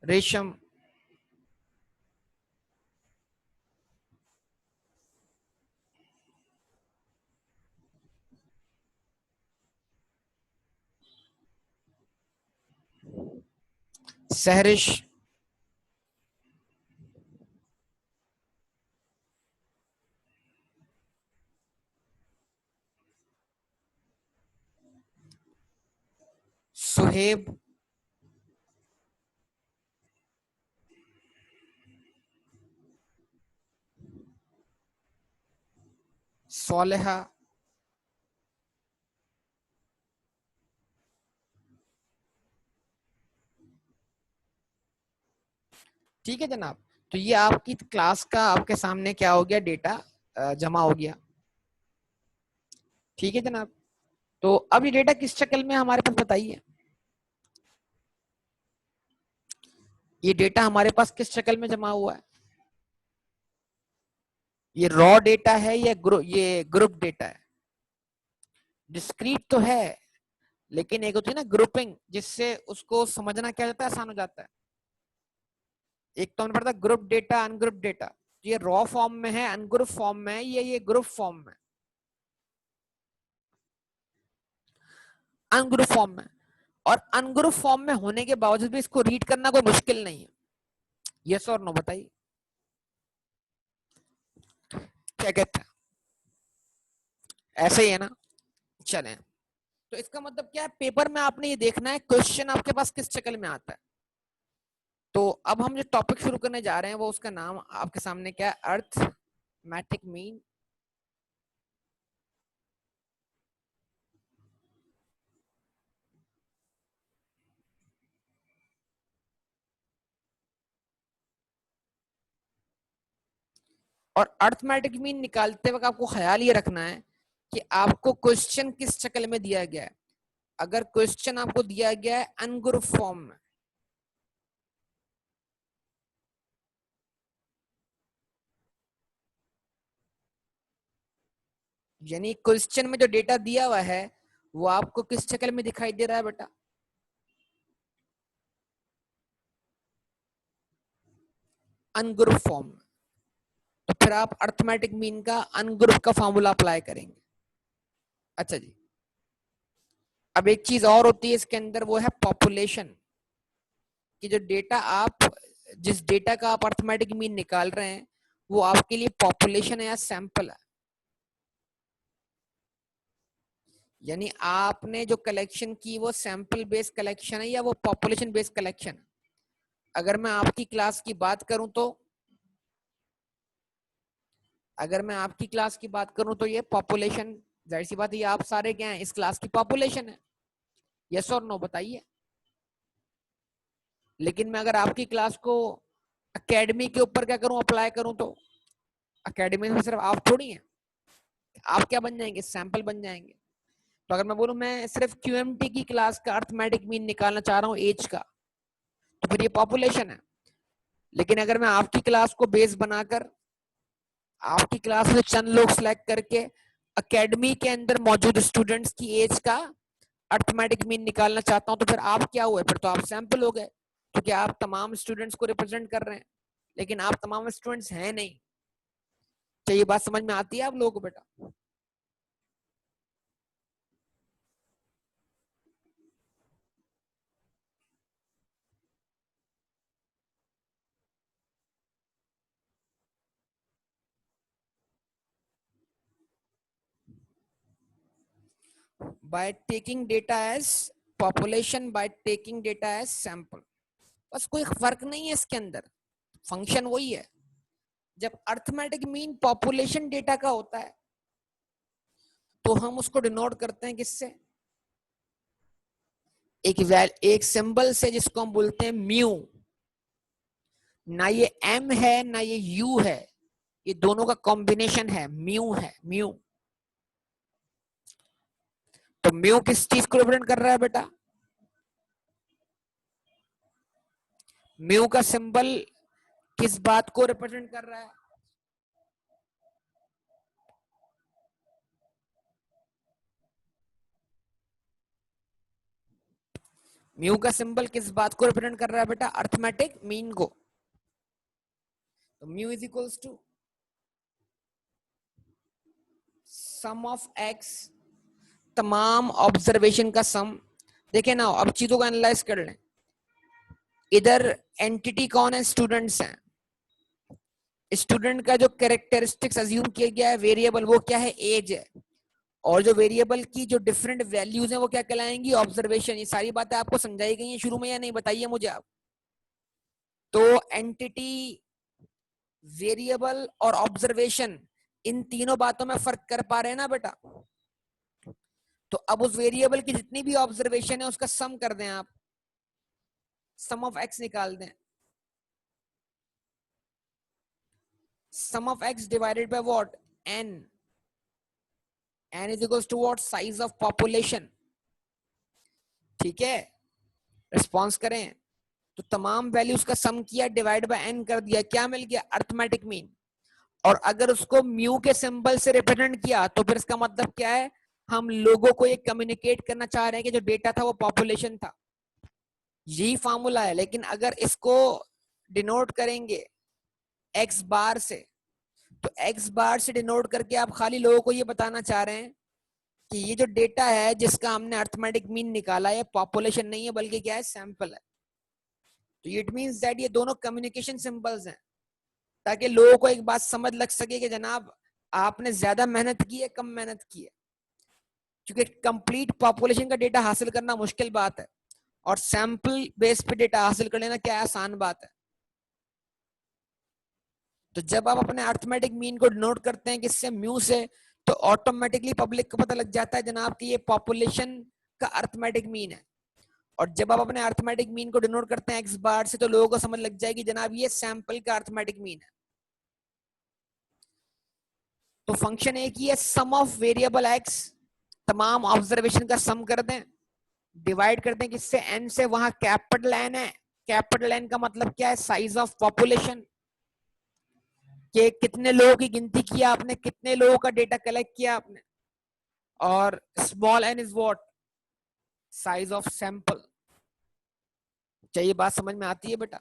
रेशम। सहरिश। सुहेब। सोलेहा। ठीक है जनाब, तो ये आपकी क्लास का आपके सामने क्या हो गया, डेटा जमा हो गया। ठीक है जनाब, तो अब ये डेटा किस शक्ल में हमारे पास बताइए। ये डेटा हमारे पास किस शक्ल में जमा हुआ है? ये रॉ डेटा है या ये ग्रुप डेटा है? डिस्क्रीट तो है, लेकिन एक होती है ना ग्रुपिंग, जिससे उसको समझना क्या जाता है, आसान हो जाता है। एक तो हमने पढ़ा था ग्रुप डेटा, अनग्रुप डेटा। ये रॉ फॉर्म में है, अनग्रुप फॉर्म में है, ये ग्रुप फॉर्म में, अनग्रुप फॉर्म में। और अनग्रुप फॉर्म में होने के बावजूद भी इसको रीड करना कोई मुश्किल नहीं है। यस और नो बताइए, क्या कहते हैं? ऐसे ही है ना? चलें, तो इसका मतलब क्या है, पेपर में आपने ये देखना है क्वेश्चन आपके पास किस शक्ल में आता है। तो अब हम जो टॉपिक शुरू करने जा रहे हैं वो, उसका नाम आपके सामने क्या है, अर्थमेटिक मीन। और अर्थमेटिक मीन निकालते वक्त आपको ख्याल ये रखना है कि आपको क्वेश्चन किस शक्ल में दिया गया है। अगर क्वेश्चन आपको दिया गया है अनग्रुप फॉर्म में, यानी क्वेश्चन में जो डेटा दिया हुआ है वो आपको किस शक्ल में दिखाई दे रहा है बेटा, अनग्रुप फॉर्म में, तो फिर आप अर्थमेटिक मीन का अनग्रुप का फॉर्मूला अप्लाई करेंगे। अच्छा जी, अब एक चीज और होती है इसके अंदर, वो है पॉपुलेशन। कि जो डेटा आप, जिस डेटा का आप अर्थमेटिक मीन निकाल रहे हैं वो आपके लिए पॉपुलेशन है या सैंपल है। यानी आपने जो कलेक्शन की वो सैंपल बेस्ड कलेक्शन है या वो पॉपुलेशन बेस्ड कलेक्शन है। अगर मैं आपकी क्लास की बात करूं तो, अगर मैं आपकी क्लास की बात करूं तो ये पॉपुलेशन, जाहिर सी बात है, ये आप सारे क्या हैं, इस क्लास की पॉपुलेशन है। यस और नो बताइए। लेकिन मैं अगर आपकी क्लास को एकेडमी के ऊपर क्या करूं, अप्लाई करूं, तो एकेडमी में सिर्फ आप थोड़ी हैं, आप क्या बन जाएंगे, सैंपल बन जाएंगे। तो अगर मैं बोलूं मैं सिर्फ क्यूएमटी की क्लास का अर्थमेटिक मीन निकालना चाह रहा हूं एज का, तो फिर ये पॉपुलेशन है। लेकिन अगर मैं आपकी क्लास को बेस बनाकर आपकी क्लास में चंद लोग सिलेक्ट करके एकेडमी के अंदर मौजूद स्टूडेंट्स की एज का अर्थमेटिक मीन निकालना चाहता हूं, तो फिर आप क्या हुए, फिर तो आप सैंपल हो गए, क्योंकि आप तमाम स्टूडेंट्स को रिप्रेजेंट कर रहे हैं। लेकिन आप तमाम स्टूडेंट्स हैं नहीं। क्या ये बात समझ में आती है आप लोगों को बेटा? by taking data as population, by taking data as sample, बस कोई फर्क नहीं है इसके अंदर, फंक्शन वही है। जब अर्थमेटिक मीन पॉपुलेशन डेटा का होता है तो हम उसको डिनोट करते हैं किससे, एक सिंबल से जिसको हम बोलते हैं म्यू। ना ये एम है ना ये यू है, ये दोनों का कॉम्बिनेशन है, म्यू है, म्यू। तो म्यू किस चीज को रिप्रेजेंट कर रहा है बेटा, म्यू का सिंबल किस बात को रिप्रेजेंट कर रहा है, म्यू का सिंबल किस बात को रिप्रेजेंट कर रहा है बेटा, अर्थमेटिक मीन को। तो mu is equals to sum of X, तमाम ऑब्जर्वेशन का सम। देखे ना, अब चीजों को एनालाइज कर लें। इधर एंटिटी कौन है, स्टूडेंट्स हैं। स्टूडेंट का जो कैरेक्टरिस्टिक्स अज्यूम किया गया है वेरिएबल, वो क्या है, एज है। और जो वेरिएबल की जो डिफरेंट वैल्यूज हैं वो क्या कहलाएंगी, ऑब्जर्वेशन। ये सारी बातें आपको समझाई गई हैं शुरू में या नहीं, बताइए मुझे आप। तो एंटिटी, वेरिएबल और ऑब्जर्वेशन, इन तीनों बातों में फर्क कर पा रहे हैं ना बेटा। तो अब उस वेरिएबल की जितनी भी ऑब्जर्वेशन है उसका सम कर दें आप, सम ऑफ एक्स निकाल दें। Sum of x divided by what, n. N is equals to what, size of population. ठीक है, रिस्पॉन्स करें। तो तमाम वैल्यूज का सम किया, डिवाइड बाय एन कर दिया, क्या मिल गया, अर्थमेटिक मीन। और अगर उसको म्यू के सिंबल से रिप्रेजेंट किया तो फिर इसका मतलब क्या है, हम लोगों को ये कम्युनिकेट करना चाह रहे हैं कि जो डेटा था वो पॉपुलेशन था। यही फार्मूला है। लेकिन अगर इसको डिनोट करेंगे एक्स बार से, तो एक्स बार से डिनोट करके आप खाली लोगों को ये बताना चाह रहे हैं कि ये जो डेटा है जिसका हमने अर्थमेटिक मीन निकाला है पॉपुलेशन नहीं है बल्कि क्या है, सैंपल है। तो इट मींस दैट ये दोनों कम्युनिकेशन सिंबल्स हैं, ताकि लोगों को एक बात समझ लग सके कि जनाब आपने ज्यादा मेहनत की है कम मेहनत की है, क्योंकि कंप्लीट पॉपुलेशन का डेटा हासिल करना मुश्किल बात है और सैंपल बेस पे डेटा हासिल कर लेना क्या आसान बात है। तो जब आप अपने अर्थमेटिक मीन को डिनोट करते हैं किससे, म्यू से, तो ऑटोमेटिकली पब्लिक को पता लग जाता है जनाब कि ये पॉपुलेशन का अर्थमेटिक मीन है। और जब आप अपने अर्थमेटिक मीन को डिनोट करते हैं एक्स बार से, तो लोगों को समझ लग जाएगी जनाब ये सैंपल का अर्थमेटिक मीन है। तो फंक्शन एक ही है, सम ऑफ वेरिएबल एक्स, तमाम ऑब्जर्वेशन का सम कर दें, डिवाइड करते हैं किससे, एन से, वहां कैपिटल एन है। कैपिटल एन का मतलब क्या है, साइज ऑफ पॉपुलेशन, कि कितने लोगों की गिनती किया आपने, कितने लोगों का डेटा कलेक्ट किया आपने। और small N is what, size of sample. चाहिए बात समझ में आती है बेटा?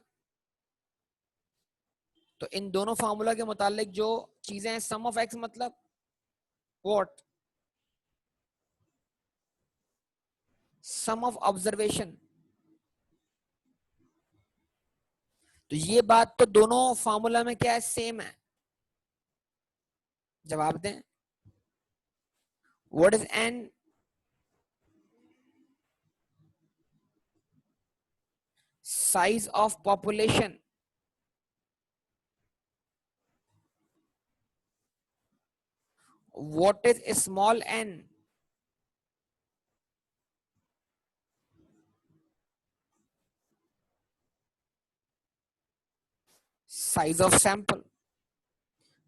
तो इन दोनों फार्मूला के मुतालिक जो चीजें हैं, सम ऑफ एक्स मतलब व्हाट, सम ऑफ ऑब्जर्वेशन। तो ये बात तो दोनों फार्मूला में क्या है, सेम है। जवाब दें, what is N, size of population. What is small N, size of sample.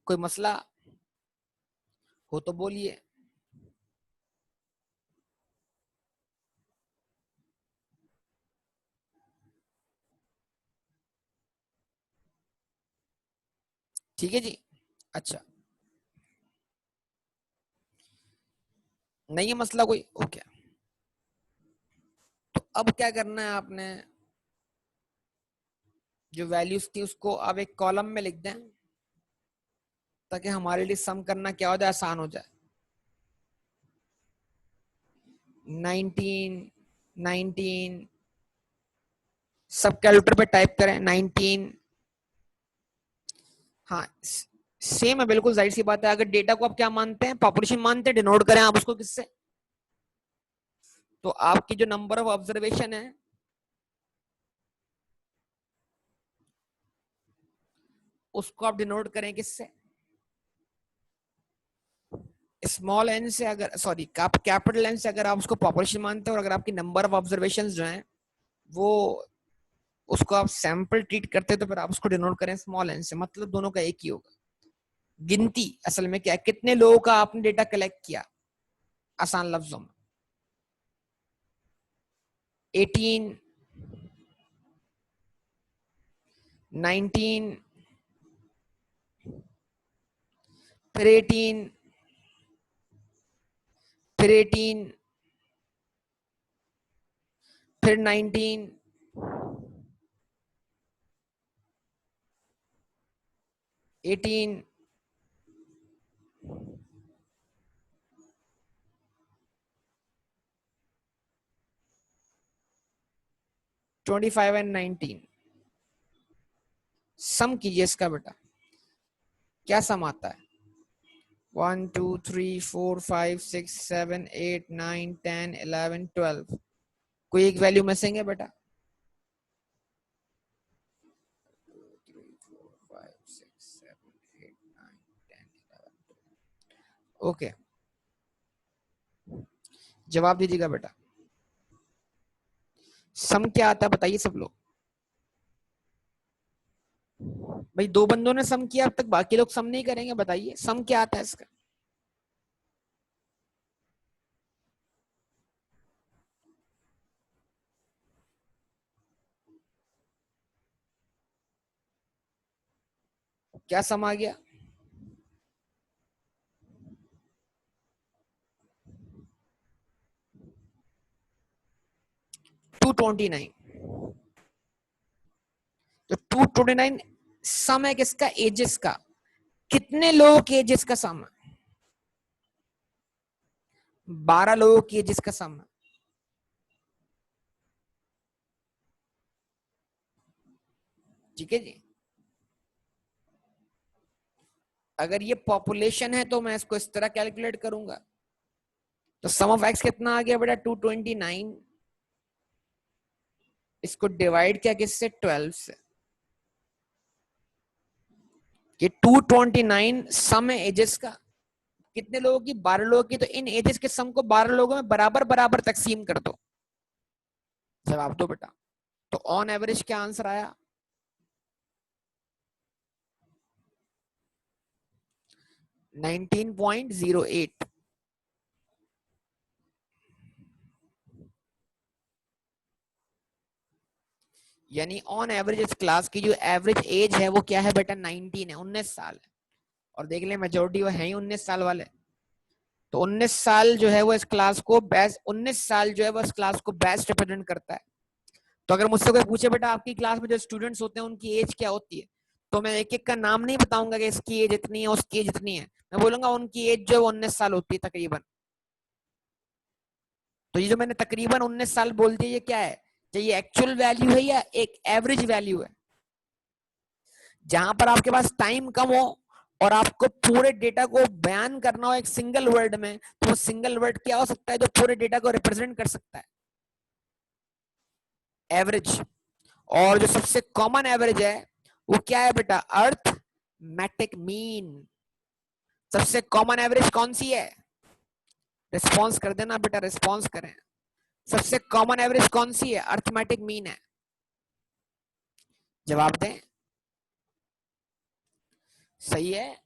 कोई मसला हो तो बोलिए। ठीक है जी। अच्छा, नहीं है मसला कोई, ओके। तो अब क्या करना है आपने, जो वैल्यूज थी उसको अब एक कॉलम में लिख दें, ताकि हमारे लिए सम करना क्या हो जाए, आसान हो जाए। 19, 19, सब कैलकुलेटर पे टाइप करें 19। हाँ, सेम है बिल्कुल, जाहिर सी बात है। अगर डेटा को आप क्या मानते हैं, पॉपुलेशन मानते हैं, डिनोट करें आप उसको किससे, तो आपकी जो नंबर ऑफ ऑब्जर्वेशन है उसको आप डिनोट करें किससे, स्मॉल एन से। अगर सॉरी, आप कैपिटल एन से अगर आप उसको पॉपुलेशन मानते हैं, और अगर आपकी नंबर ऑफ ऑब्जर्वेशंस जो हैं वो उसको आप सैंपल ट्रीट करते हैं, तो फिर आप उसको डिनोट करें स्मॉल एन से। मतलब दोनों का एक ही होगा। गिनती असल में क्या है, कितने लोगों का आपने डेटा कलेक्ट किया, आसान लफ्जों में 18, 19, फिर 18, फिर 18, फिर 19, 18, 25 एंड 19। सम कीजिए इसका बेटा, क्या सम आता है, 1 2 3 4 5 6 7 8 9 10 11 12। कोई एक वैल्यू मिसिंग है बेटा? 3 4 5 6 7 8 9 10 11। ओके, जवाब दीजिएगा बेटा, सम क्या आता है बताइए सब लोग। भाई दो बंदों ने सम किया, अब तक बाकी लोग सम नहीं करेंगे, बताइए सम क्या आता है इसका। क्या सम आ गया, 229। तो 229 सम है किसका? एजेस का। कितने लोगों के एजेस का सम है? 12 लोगों की एजेस का सम है। ठीक है जी। अगर ये पॉपुलेशन है तो मैं इसको इस तरह कैलकुलेट करूंगा, तो सम ऑफ एक्स कितना आ गया बेटा? 229। इसको डिवाइड किया किससे? 12 से। ये 229 सम है एजेस का। कितने लोगों की? 12 लोगों की। तो इन एजेस के सम को 12 लोगों में बराबर बराबर तकसीम कर दो। जवाब दो बेटा। तो ऑन एवरेज क्या आंसर आया? 19.08। यानी ऑन एवरेज इस क्लास की जो एवरेज एज है वो क्या है बेटा? 19 है, 19 साल है। और देख ले मेजोरिटी वो है ही 19 साल वाले। तो 19 साल जो है वो इस क्लास को बेस्ट, 19 साल जो है वो इस क्लास को बेस्ट रिप्रेजेंट करता है। तो अगर मुझसे कोई पूछे बेटा आपकी क्लास में जो स्टूडेंट्स होते हैं उनकी एज क्या होती है, तो मैं एक एक का नाम नहीं बताऊंगा कि इसकी एज इतनी है उसकी एज इतनी है। मैं बोलूंगा उनकी एज जो है 19 साल होती है तकरीबन। तो ये जो मैंने तकरीबन 19 साल बोल दिया, ये क्या है? ये एक्चुअल वैल्यू है या एक एवरेज वैल्यू है? जहां पर आपके पास टाइम कम हो और आपको पूरे डेटा को बयान करना हो एक सिंगल वर्ड में, तो वो सिंगल वर्ड क्या हो सकता है जो पूरे डेटा को रिप्रेजेंट कर सकता है? एवरेज। और जो सबसे कॉमन एवरेज है वो क्या है बेटा? Arithmetic mean. सबसे कॉमन एवरेज कौन सी है? रिस्पॉन्स कर देना बेटा, रिस्पॉन्स करें। सबसे कॉमन एवरेज कौन सी है? अर्थमेटिक मीन है। जवाब दें। सही है।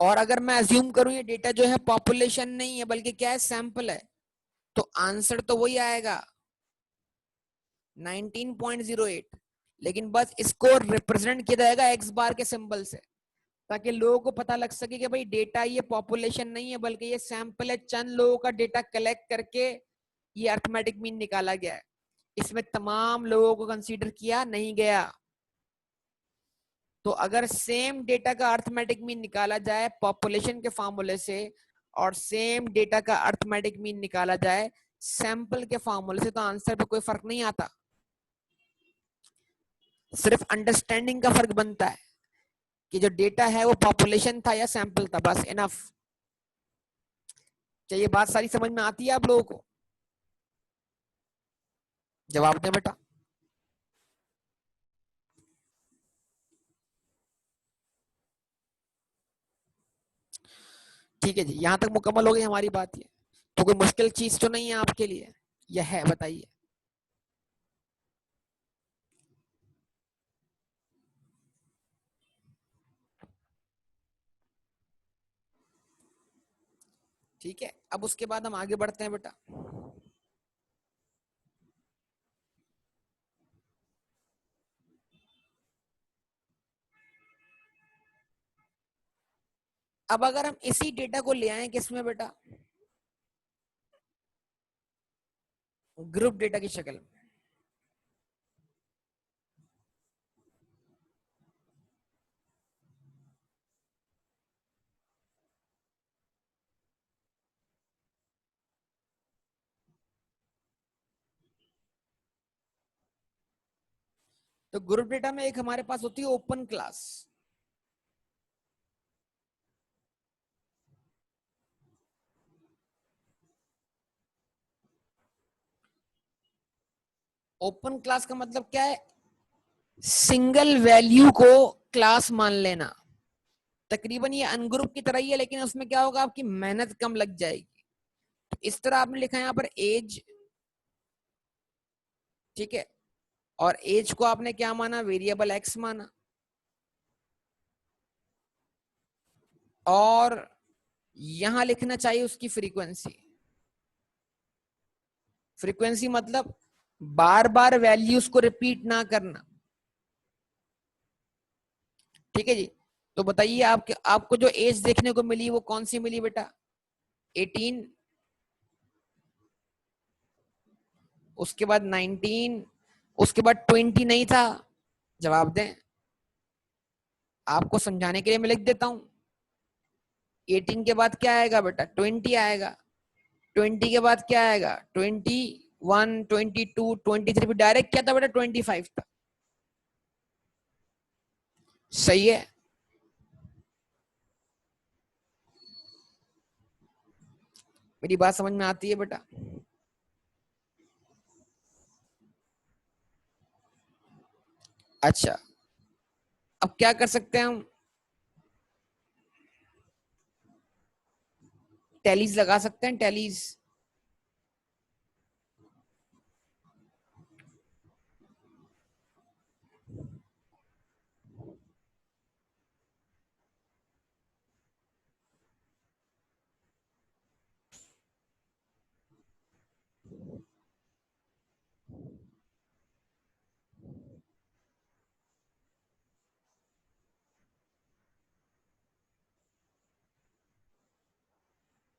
और अगर मैं अज्यूम करूं ये डेटा जो है पॉपुलेशन नहीं है बल्कि क्या है? सैंपल है, तो आंसर तो वही आएगा 19.08। लेकिन बस इसको रिप्रेजेंट किया जाएगा एक्स बार के सिंबल से, ताकि लोगों को पता लग सके कि भाई डेटा ये पॉपुलेशन नहीं है बल्कि ये सैंपल है, चंद लोगों का डेटा कलेक्ट करके ये अर्थमेटिक मीन निकाला गया है। इसमें तमाम लोगों को कंसीडर किया नहीं गया। तो अगर सेम डेटा का अर्थमेटिक मीन निकाला जाए पॉपुलेशन के फॉर्मूले से और सेम डेटा का अर्थमेटिक मीन निकाला जाए सैंपल के फॉर्मूले से, तो आंसर पे कोई फर्क नहीं आता। सिर्फ अंडरस्टैंडिंग का फर्क बनता है कि जो डेटा है वो पॉपुलेशन था या सैंपल था, बस इनफ। क्या ये बात सारी समझ में आती है आप लोगों को? जवाब दें बेटा। ठीक है जी, यहां तक मुकम्मल हो गई हमारी बात। ये तो कोई मुश्किल चीज तो नहीं है आपके लिए? यह है, बताइए। ठीक है, अब उसके बाद हम आगे बढ़ते हैं बेटा। अब अगर हम इसी डेटा को ले आए किसमें बेटा? ग्रुप डेटा की शक्ल में। तो ग्रुप डेटा में एक हमारे पास होती है ओपन क्लास। ओपन क्लास का मतलब क्या है? सिंगल वैल्यू को क्लास मान लेना। तकरीबन ये अनग्रुप की तरह ही है, लेकिन उसमें क्या होगा? आपकी मेहनत कम लग जाएगी। तो इस तरह आपने लिखा है यहाँ पर एज। ठीक है, और एज को आपने क्या माना? वेरिएबल एक्स माना। और यहां लिखना चाहिए उसकी फ्रीक्वेंसी। फ्रीक्वेंसी मतलब बार बार वैल्यूज को रिपीट ना करना। ठीक है जी। तो बताइए आपको जो एज देखने को मिली वो कौन सी मिली बेटा? 18, उसके बाद 19, उसके बाद 20 नहीं था। जवाब दें, आपको समझाने के लिए मैं लिख देता हूं। 18 के बाद क्या आएगा बेटा? 20 आएगा। 20 के बाद क्या आएगा? 21, 22, 23, फिर डायरेक्ट क्या था बेटा? 25 था। सही है। मेरी बात समझ में आती है बेटा? अच्छा, अब क्या कर सकते हैं हम? टैलीज लगा सकते हैं, टैलीज।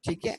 ठीक है।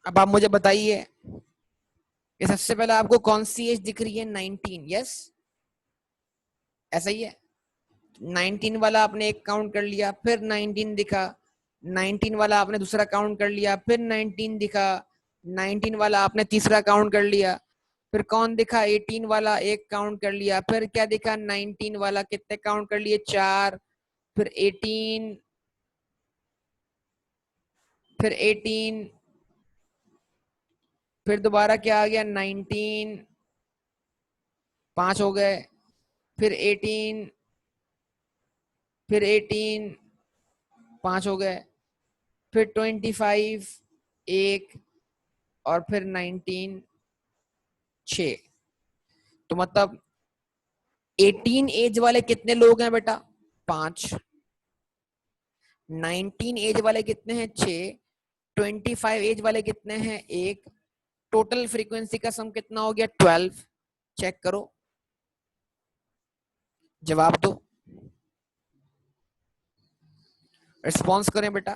अब आप मुझे बताइए कि सबसे पहले आपको कौन सी एज दिख रही है? 19, यस, ऐसा ही है। 19 वाला आपने एक काउंट कर लिया, फिर 19 दिखा। 19 वाला आपने दूसरा काउंट कर लिया, फिर 19 दिखा। 19 वाला आपने तीसरा काउंट कर लिया, फिर कौन दिखा? 18 वाला एक काउंट कर लिया, फिर क्या दिखा? 19 वाला कितने काउंट कर लिए? 4। फिर 18, फिर 18, फिर दोबारा क्या आ गया? 19, 5 हो गए। फिर 18, फिर 18, 5 हो गए। फिर 25, एक, और फिर 19, 6। तो मतलब 18 एज वाले कितने लोग हैं बेटा? 5। 19 एज वाले कितने हैं? 6। 25 एज वाले कितने हैं? एक। टोटल फ्रीक्वेंसी का सम कितना हो गया? 12। चेक करो, जवाब दो, रिस्पॉन्स करें बेटा।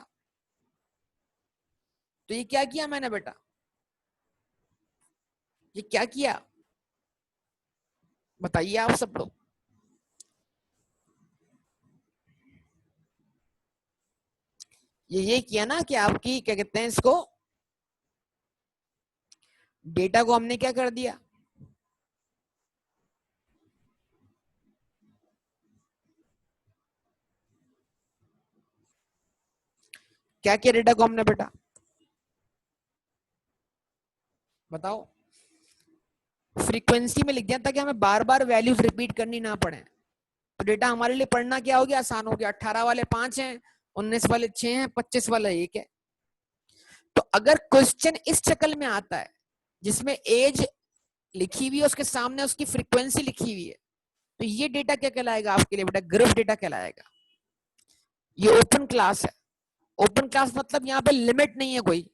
तो ये क्या किया मैंने बेटा? ये क्या किया बताइए आप सब लोग? ये किया ना कि आपकी क्या कहते हैं इसको, डेटा को हमने क्या कर दिया? क्या किया डेटा को हमने बेटा? बताओ। फ्रीक्वेंसी में लिख दिया ताकि हमें बार बार वैल्यूज रिपीट करनी ना पड़े। तो डेटा हमारे लिए पढ़ना क्या हो गया? आसान हो गया। 18 वाले 5 हैं, 19 वाले 6 हैं, 25 वाला 1 है। तो अगर क्वेश्चन इस शक्ल में आता है जिसमें एज लिखी हुई है, उसके सामने उसकी फ्रीक्वेंसी लिखी हुई है, तो ये डेटा क्या कहलाएगा आपके लिए बेटा? ग्रुप डेटा कहलाएगा। ये ओपन क्लास है। ओपन क्लास मतलब यहाँ पे लिमिट नहीं है कोई।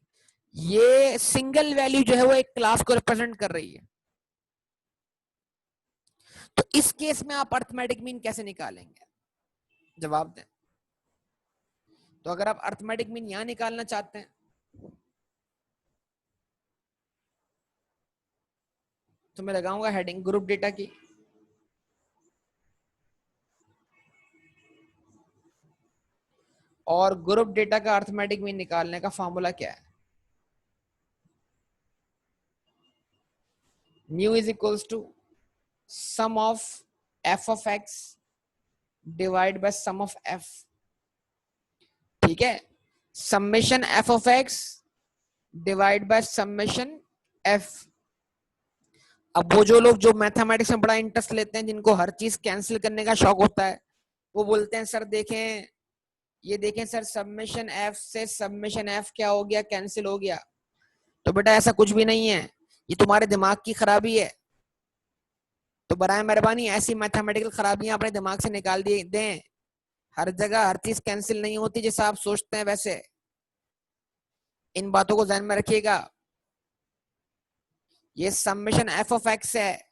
ये सिंगल वैल्यू जो है वो एक क्लास को रिप्रेजेंट कर रही है। तो इस केस में आप अर्थमेटिक मीन कैसे निकालेंगे? जवाब दें। तो अगर आप अर्थमेटिक मीन यहां निकालना चाहते हैं तो मैं लगाऊंगा हेडिंग ग्रुप डेटा की। और ग्रुप डेटा का अर्थमेटिक मीन निकालने का फॉर्मूला क्या है? Mu is equals to sum of F of X divide by sum of F. ठीक है, summation F of X divide by summation F. अब वो जो लोग जो मैथमेटिक्स में बड़ा इंटरेस्ट लेते हैं, जिनको हर चीज कैंसिल करने का शौक होता है, वो बोलते हैं सर देखें, ये देखें सर, सबमिशन एफ से सबमिशन एफ क्या हो गया, कैंसिल हो गया। तो बेटा ऐसा कुछ भी नहीं है, ये तुम्हारे दिमाग की खराबी है। तो बराए मेहरबानी ऐसी मैथमेटिकल खराबियां अपने दिमाग से निकाल दी दें। हर जगह हर चीज कैंसिल नहीं होती जैसा आप सोचते हैं वैसे। इन बातों को ध्यान में रखिएगा। ये समेशन एफ ऑफ एक्स है,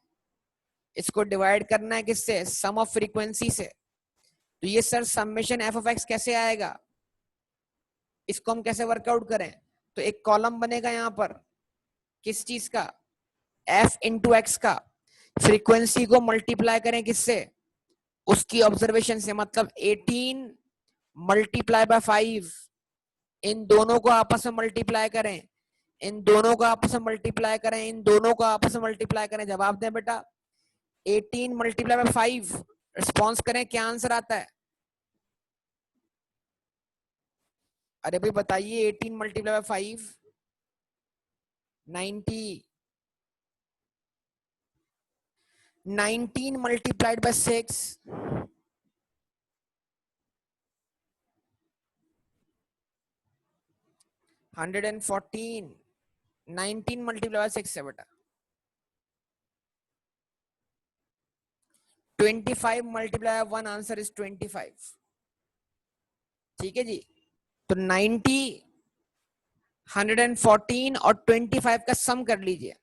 इसको डिवाइड करना है किससे, सम ऑफ फ्रीक्वेंसी से। तो ये sir summation F of x कैसे आएगा, इसको हम कैसे वर्कआउट करें। तो एक कॉलम बनेगा यहाँ पर, किस चीज का, एफ इंटू एक्स का। फ्रीक्वेंसी को मल्टीप्लाई करें किससे, उसकी ऑब्जर्वेशन से, मतलब 18 मल्टीप्लाई बाय 5। इन दोनों को आपस में मल्टीप्लाई करें, इन दोनों को आपस में मल्टीप्लाई करें, इन दोनों को आपस में मल्टीप्लाई करें, जवाब दें बेटा। 18 मल्टीप्लाई बाय 5, रिस्पॉन्स करें, क्या आंसर आता है। अरे भाई बताइए, 18 multiply by 5, 90। 19 multiplied by 6, 114। 19 multiply by 6 है बेटा। 25 मल्टीप्लाई बाय 1, आंसर इज 25। ठीक है जी। तो 90, 114 और 25 का सम कर लीजिए।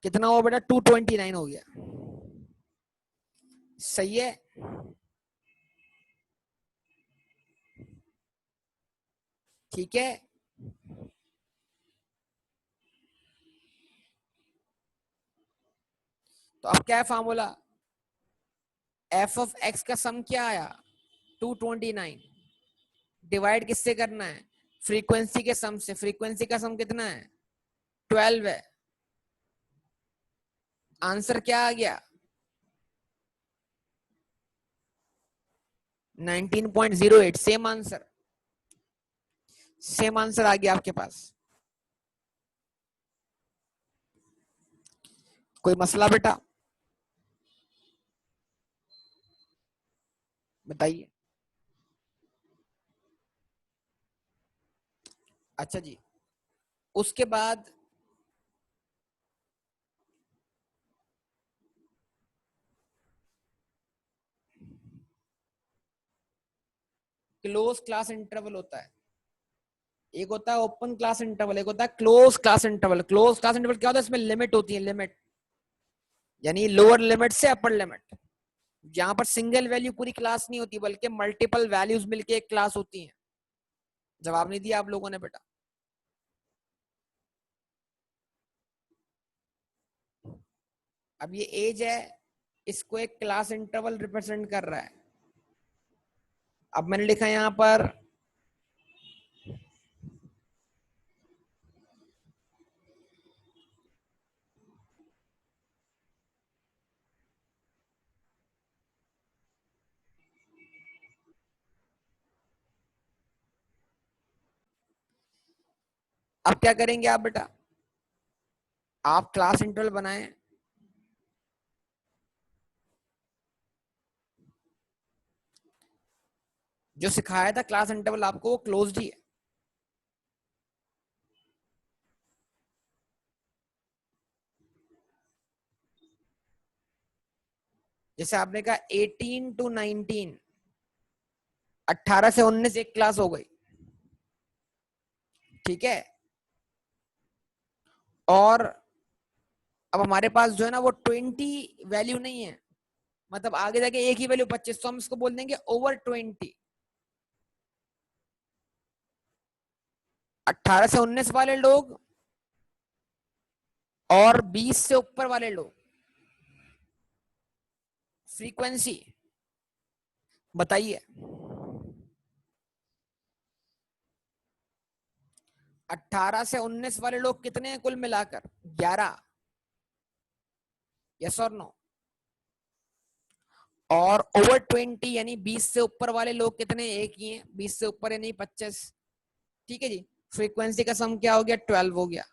कितना हुआ बेटा, 229 हो गया। सही है। ठीक है। तो अब क्या है फार्मूला, एफ ऑफ एक्स का सम क्या आया, 229। डिवाइड किससे करना है, फ्रीक्वेंसी के सम से। फ्रीक्वेंसी का सम कितना है, 12 है। आंसर क्या आ गया, 19.08। सेम आंसर, सेम आंसर आ गया आपके पास। कोई मसला बेटा, बताइए। अच्छा जी, उसके बाद क्लोज क्लास इंटरवल होता है। एक होता है ओपन क्लास इंटरवल, एक होता है close class interval. Close class interval क्या होता है, इसमें लिमिट होती है, लिमिट, यानी लोअर लिमिट से अपर लिमिट। जहां पर सिंगल वैल्यू पूरी क्लास नहीं होती, बल्कि मल्टीपल वैल्यूज मिलके एक क्लास होती है। जवाब नहीं दिया आप लोगों ने बेटा। अब ये एज है, इसको एक क्लास इंटरवल रिप्रेजेंट कर रहा है। अब मैंने लिखा यहां पर, अब क्या करेंगे आप बेटा, आप क्लास इंटरवल बनाएं। जो सिखाया था क्लास इंटरवल आपको, वो क्लोज्ड ही है। जैसे आपने कहा 18 टू 19, 18 से 19 एक क्लास हो गई। ठीक है। और अब हमारे पास जो है ना, वो 20 वैल्यू नहीं है, मतलब आगे जाके एक ही वैल्यू 25, तो हम इसको बोल देंगे ओवर 20। 18 से 19 वाले लोग और 20 से ऊपर वाले लोग, फ्रीक्वेंसी बताइए। 18 से 19 वाले लोग कितने हैं कुल मिलाकर, 11। यस और नो? और ओवर 20 यानी 20 से ऊपर वाले लोग कितने? एक ही हैं। 20 से ऊपर यानी 25। ठीक है जी। फ्रीक्वेंसी का सम क्या हो गया? 12 हो गया।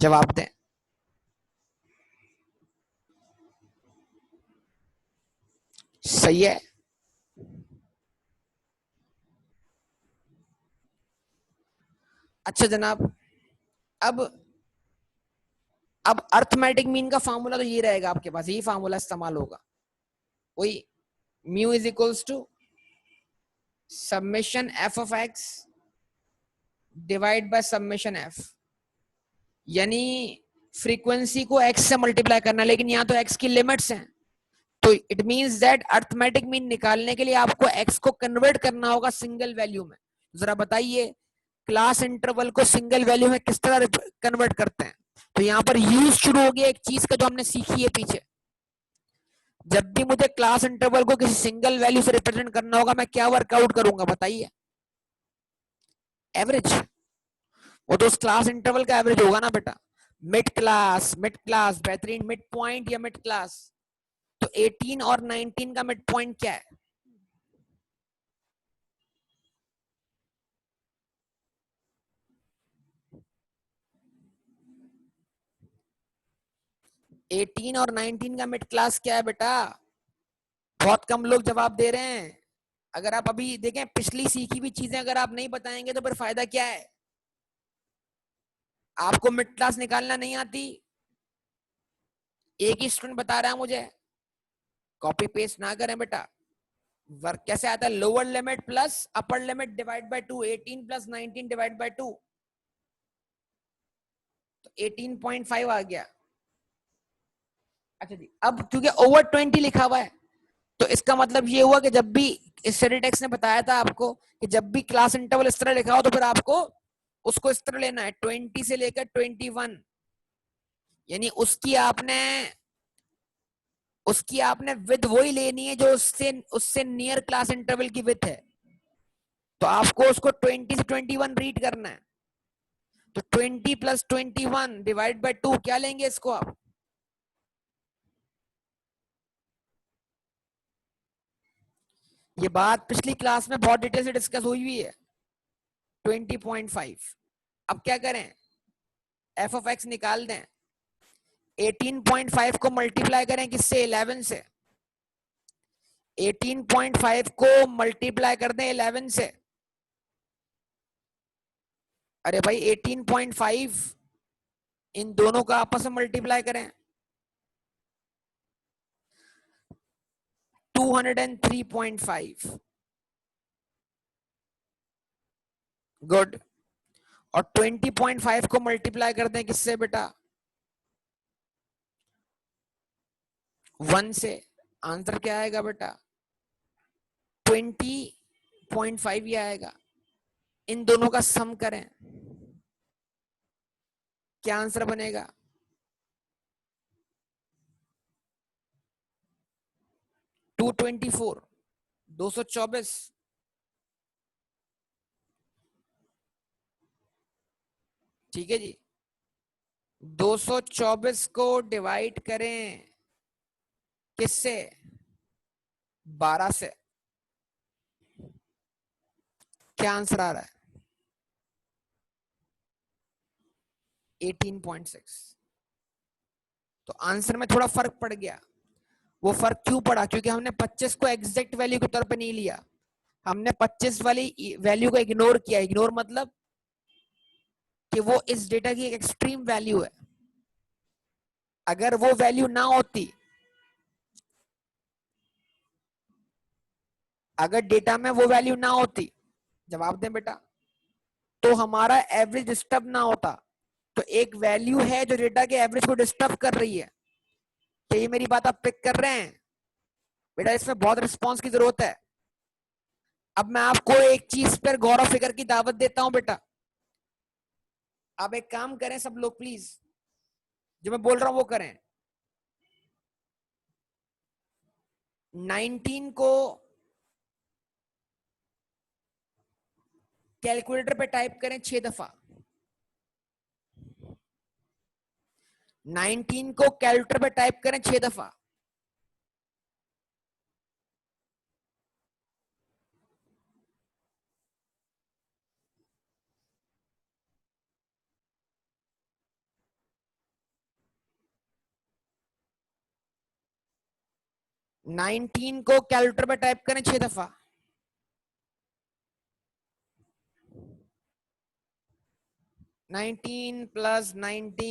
जवाब दें। सही है। अच्छा जनाब, अब अब अर्थमेटिक मीन का फार्मूला तो ये रहेगा आपके पास, यही फार्मूला इस्तेमाल होगा। वही mu is equals to summation F of X divide by summation F, यानी फ्रीक्वेंसी को एक्स से मल्टीप्लाई करना, लेकिन यहाँ तो एक्स की लिमिट्स हैं, तो it means that arithmetic mean निकालने के लिए आपको एक्स को कन्वर्ट करना होगा सिंगल वैल्यू में। जरा बताइए क्लास इंटरवल को सिंगल वैल्यू में किस तरह कन्वर्ट करते हैं? तो यहाँ पर यूज शुरू हो गया एक चीज का जो हमने सीखी है पीछे। जब भी मुझे क्लास इंटरवल को किसी सिंगल वैल्यू से रिप्रेजेंट करना होगा, मैं क्या वर्कआउट करूंगा बताइए? एवरेज। वो तो उस क्लास इंटरवल का एवरेज होगा ना बेटा। मिड क्लास बेहतरीन, मिड पॉइंट या मिड क्लास। तो 18 और 19 का मिड पॉइंट क्या है? 18 और 19 का मिड क्लास क्या है बेटा? बहुत कम लोग जवाब दे रहे हैं। अगर आप अभी देखें पिछली सीखी हुई चीजें अगर आप नहीं बताएंगे तो फिर फायदा क्या है? आपको मिड क्लास निकालना नहीं आती? एक ही स्टूडेंट बता रहा है मुझे। कॉपी पेस्ट ना करें बेटा। वर्क कैसे आता है? Lower limit plus upper limit divide by 2, 18 plus 19 divide by 2, तो 18.5 आ गया। अच्छा जी, अब क्योंकि ओवर 20 लिखा हुआ है, तो इसका मतलब ये हुआ कि जब भी स्टडी टेक्स्ट ने बताया था आपको कि जब भी क्लास इंटरवल इस तरह लिखा हो तो फिर आपको उसको इस तरह लेना है, 20 से लेकर 21, यानी उसकी आपने विद वही लेनी है जो उससे उससे नियर क्लास इंटरवल की विथ है। तो आपको उसको 20 से 21 रीड करना है। तो 20 प्लस 21 डिवाइड बाय 2 क्या लेंगे इसको आप? ये बात पिछली क्लास में बहुत डिटेल से डिस्कस हुई हुई है। 20.5। अब क्या करें? एफ ऑफ एक्स निकाल दें। 18.5 को मल्टीप्लाई करें किससे? 11 से। 18.5 को मल्टीप्लाई कर दें 11 से। अरे भाई 18.5 इन दोनों का आपस में मल्टीप्लाई करें। 203.5। गुड। और 20.5 को मल्टीप्लाई कर दें किससे बेटा? 1 से। आंसर क्या आएगा बेटा? 20.5 ही आएगा। इन दोनों का सम करें, क्या आंसर बनेगा? 224, 224। ठीक है जी। 224 को डिवाइड करें किससे? 12 से। क्या आंसर आ रहा है? 18.6। तो आंसर में थोड़ा फर्क पड़ गया। वो फर्क क्यों पड़ा? क्योंकि हमने 25 को एग्जैक्ट वैल्यू के तौर पे नहीं लिया, हमने 25 वाली वैल्यू को इग्नोर किया। इग्नोर मतलब कि वो इस डेटा की एक एक्सट्रीम वैल्यू है। अगर वो वैल्यू ना होती, अगर डेटा में वो वैल्यू ना होती, जवाब दें बेटा, तो हमारा एवरेज डिस्टर्ब ना होता। तो एक वैल्यू है जो डेटा के एवरेज को डिस्टर्ब कर रही है। क्या ये मेरी बात आप पिक कर रहे हैं? बेटा इसमें बहुत रिस्पॉन्स की जरूरत है। अब मैं आपको एक चीज पर गौर और फिक्र की दावत देता हूं बेटा। आप एक काम करें सब लोग प्लीज, जो मैं बोल रहा हूं वो करें। 19 को कैलकुलेटर पे टाइप करें 6 दफा। 19 को कैलकुलेटर पे टाइप करें 6 दफा। नाइनटीन को कैलकुलेटर पे टाइप करें 6 दफा। नाइनटीन प्लस 19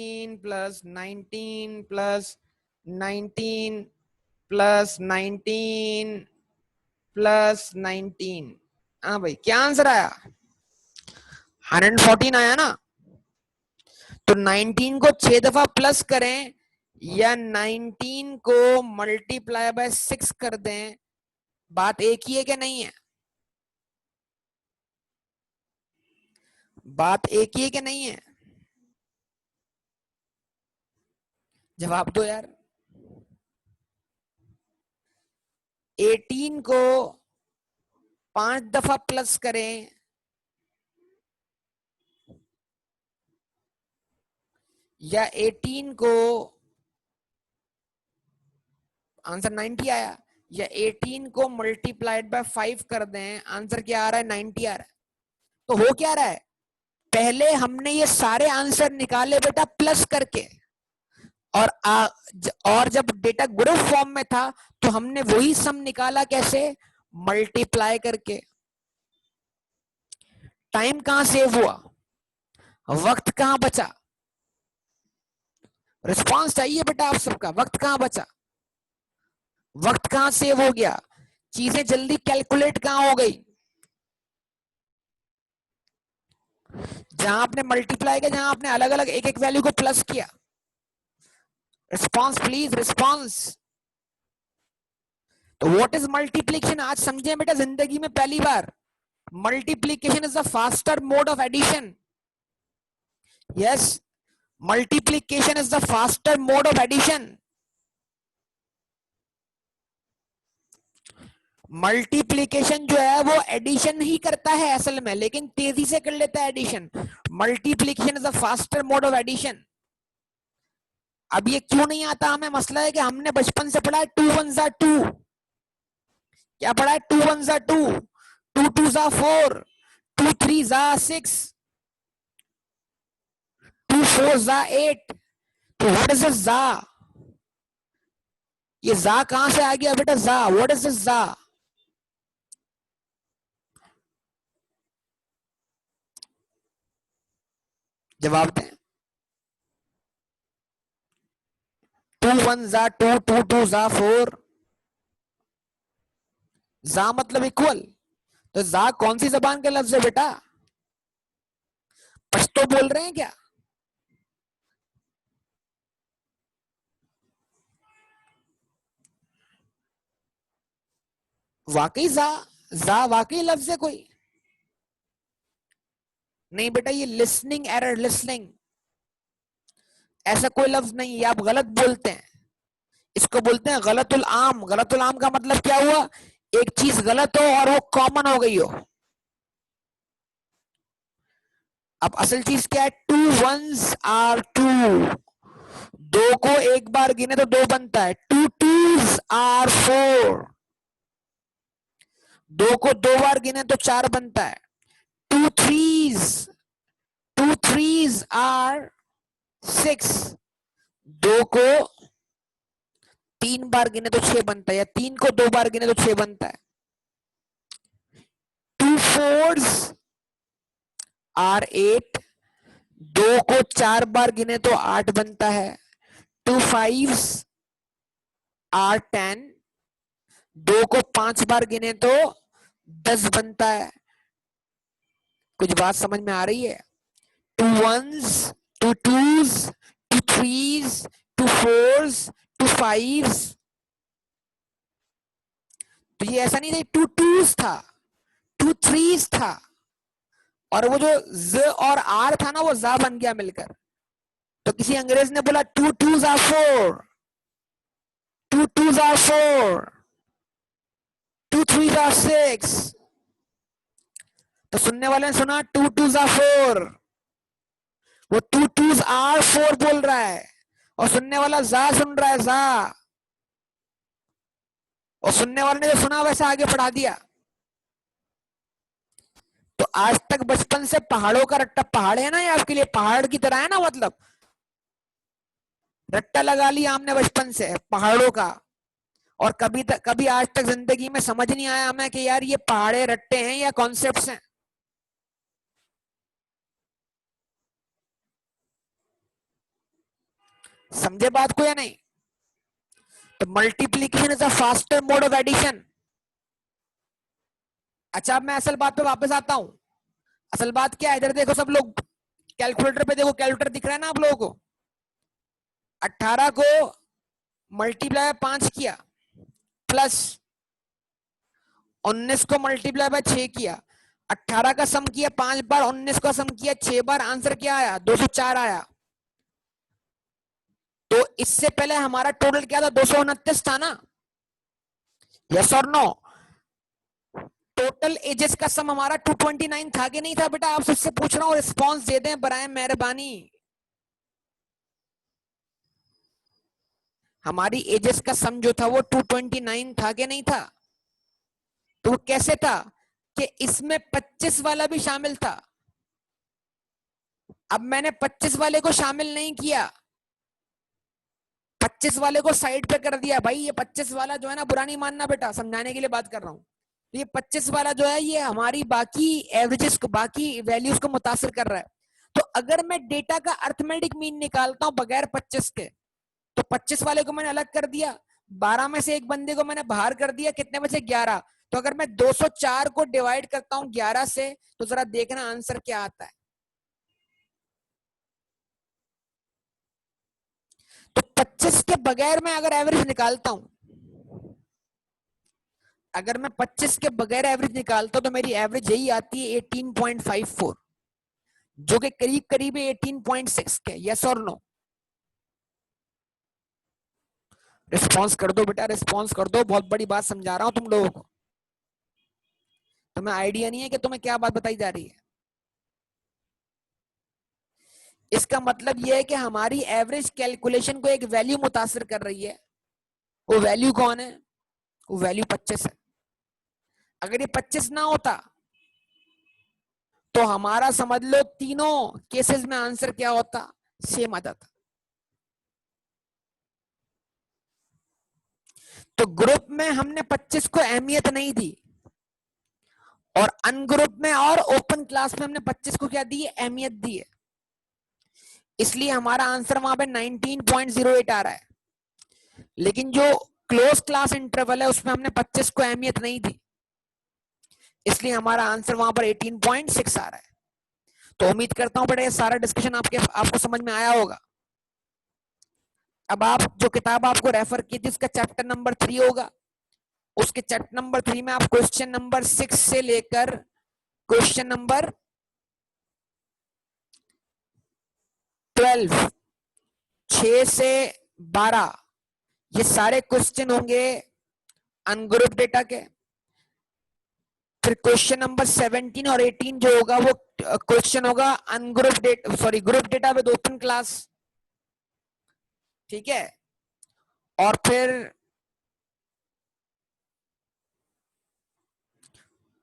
हाँ भाई, क्या आंसर आया? 114 आया ना। तो 19 को 6 दफा प्लस करें या 19 को मल्टीप्लाई बाय 6 कर दें, बात एक ही है क्या नहीं है? बात एक ही है क्या नहीं है? जवाब दो यार। 18 को 5 दफा प्लस करें या 18 को, आंसर 90 आया, या 18 को मल्टीप्लाइड बाय 5 कर दें, आंसर क्या आ रहा है? 90 आ रहा है। तो हो क्या रहा है, पहले हमने ये सारे आंसर निकाले बेटा प्लस करके, और जब डेटा ग्रुप फॉर्म में था तो हमने वही सम निकाला कैसे? मल्टीप्लाई करके। टाइम कहां सेव हुआ, वक्त कहां बचा? रिस्पांस चाहिए बेटा आप सबका। वक्त कहां बचा, वक्त कहां सेव हो गया, चीजें जल्दी कैलकुलेट कहां हो गई? जहां आपने मल्टीप्लाई किया, जहां आपने अलग अलग एक एक वैल्यू को प्लस किया। Response please, response. तो व्हाट इज मल्टीप्लिकेशन, आज समझे बेटा जिंदगी में पहली बार। Multiplication is the faster mode of addition. Yes, multiplication is the faster mode of addition. Multiplication जो है वो एडिशन ही करता है असल में, लेकिन तेजी से कर लेता है addition. Multiplication is the faster mode of addition. अब ये क्यों नहीं आता हमें, मसला है कि हमने बचपन से पढ़ा है 2 1 जा 2। क्या पढ़ा है? 2 1 जा 2, 2 2 जा 4, 2 3 जा 6, 2 4 जा 8। तो व्हाट इज दिस जा? ये जा कहां से आ गया बेटा? जा, व्हाट इज दिस जा? जवाब दें। 2 1 जा 2, 2 2 जा 4। जा मतलब इक्वल। तो जा कौन सी जबान का लफ्ज है बेटा? पश्तो बोल रहे हैं क्या? वाकई जा वाकई लफ्ज है कोई? नहीं बेटा, ये लिसनिंग एरर, लिसनिंग, ऐसा कोई लफ्ज नहीं है, आप गलत बोलते हैं। इसको बोलते हैं गलतुल आम। गलतुल आम का मतलब क्या हुआ? एक चीज गलत हो और वो कॉमन हो गई हो। अब असल चीज क्या है? 2 1s आर 2। दो को एक बार गिने तो 2 बनता है। 2 2s आर 4। दो को 2 बार गिने तो 4 बनता है। 2 3s आर 6। दो को 3 बार गिने तो 6 बनता है, या 3 को 2 बार गिने तो 6 बनता है। 2 4s आर 8। दो को 4 बार गिने तो 8 बनता है। 2 5s आर 10। दो को 5 बार गिने तो 10 बनता है। कुछ बात समझ में आ रही है? 2 1s, 2 2s, 2 3s, 2 4s, 2 5s। तो ये ऐसा नहीं था 2 2s था, 2 3s था, और वो जो ज और आर था ना वो जा बन गया मिलकर। तो किसी अंग्रेज ने बोला 2 2s are 4, 2 2s are 4, 2 3s are 6। तो सुनने वाले ने सुना 2 2s आर 4, वो 2 2s आर 4 बोल रहा है, और सुनने वाला जा सुन रहा है, जा, और सुनने वाले ने जो सुना वैसा आगे पढ़ा दिया। तो आज तक बचपन से पहाड़ों का रट्टा, पहाड़ है ना ये आपके लिए, पहाड़ की तरह है ना, मतलब रट्टा लगा लिया हमने बचपन से पहाड़ों का, और कभी आज तक जिंदगी में समझ नहीं आया हमें कि यार ये पहाड़े रट्टे हैं या कॉन्सेप्ट्स हैं। समझे बात को या नहीं? तो multiplication is a faster mode of addition. अच्छा, अब मैं असल बात पे वापस आता हूं। असल बात क्या है, इधर देखो सब लोग, कैलकुलेटर पे देखो, कैलकुलेटर दिख रहा है ना आप लोगों को। 18 को मल्टीप्लाई 5 किया, प्लस 19 को मल्टीप्लाई बाय 6 किया, 18 का सम किया 5 बार, 19 का सम किया 6 बार, आंसर क्या आया? 204 आया। तो इससे पहले हमारा टोटल क्या था? 229 था ना? यस और नो? टोटल एजेस का सम हमारा 229 था कि नहीं था बेटा? आप सबसे पूछ रहा हूँ, रिस्पॉन्स दे दें बराए मेहरबानी। हमारी एजेस का सम जो था वो 229 था कि नहीं था? तो वो कैसे था कि इसमें 25 वाला भी शामिल था। अब मैंने 25 वाले को शामिल नहीं किया, 25 वाले को साइड पे कर दिया। भाई ये 25 वाला जो है ना, बुरा नहीं मानना बेटा, समझाने के लिए बात कर रहा हूँ। ये 25 वाला जो है ये हमारी बाकी एवरेजेस को, बाकी वैल्यूज को मुतासिर कर रहा है। तो अगर मैं डेटा का अर्थमेटिक मीन निकालता हूं बगैर 25 के, तो 25 वाले को मैंने अलग कर दिया, 12 में से एक बंदे को मैंने बाहर कर दिया, कितने में से? 11। तो अगर मैं 204 को डिवाइड करता हूं 11 से, तो जरा देखना आंसर क्या आता है। तो 25 के बगैर मैं अगर एवरेज निकालता हूं, अगर मैं 25 के बगैर एवरेज निकालता हूं तो मेरी एवरेज यही आती है 18.54, जो कि करीब करीब 18.6 के। यस और नो? रिस्पॉन्स कर दो बेटा, रिस्पॉन्स कर दो, बहुत बड़ी बात समझा रहा हूं तुम लोगों को। तुम्हें आइडिया नहीं है कि तुम्हें क्या बात बताई जा रही है। इसका मतलब यह है कि हमारी एवरेज कैलकुलेशन को एक वैल्यू मुतासिर कर रही है। वो वैल्यू कौन है? वो वैल्यू 25 है। अगर ये 25 ना होता तो हमारा समझ लो तीनों केसेस में आंसर क्या होता? सेम आ जाता। तो ग्रुप में हमने 25 को अहमियत नहीं दी, और अनग्रुप में और ओपन क्लास में हमने 25 को क्या दी है? अहमियत दी है। इसलिए हमारा आंसर वहां पे 19.08 आ रहा है। लेकिन जो क्लोज क्लास इंटरवल है उसमें हमने 25 को अहमियत नहीं दी, इसलिए हमारा आंसर वहां पर 18.6 आ रहा है। तो उम्मीद करता हूं बेटा ये सारा डिस्कशन आपको समझ में आया होगा। अब आप जो किताब आपको रेफर की थी उसका चैप्टर नंबर 3 होगा, उसके चैप्टर नंबर 3 में आप क्वेश्चन नंबर 6 से लेकर क्वेश्चन नंबर 12, 6 से 12, ये सारे क्वेश्चन होंगे अनग्रुप डेटा के। फिर क्वेश्चन नंबर 17 और 18 जो होगा वो क्वेश्चन होगा ungroup data, sorry group data with open class. ठीक है? और फिर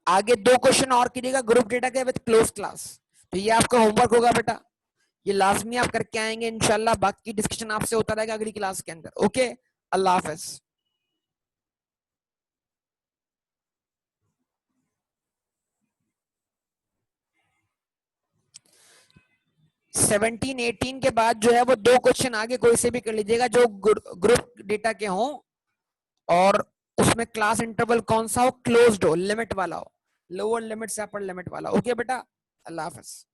आगे 2 क्वेश्चन और कीजिएगा ग्रुप डेटा के विद क्लोज क्लास। तो ये आपका होमवर्क होगा बेटा, ये लाजमी आप करके आएंगे इंशाल्लाह। बाकी डिस्कशन आपसे होता रहेगा अगली क्लास के अंदर। ओके, अल्लाह हाफिज। 17, 18 के बाद जो है वो 2 क्वेश्चन आगे कोई से भी कर लीजिएगा जो ग्रुप डेटा के हों, और उसमें क्लास इंटरवल कौन सा हो? क्लोज्ड हो, लिमिट वाला हो, लोअर लिमिट से अपर लिमिट वाला। ओके बेटा, अल्लाह हाफिज।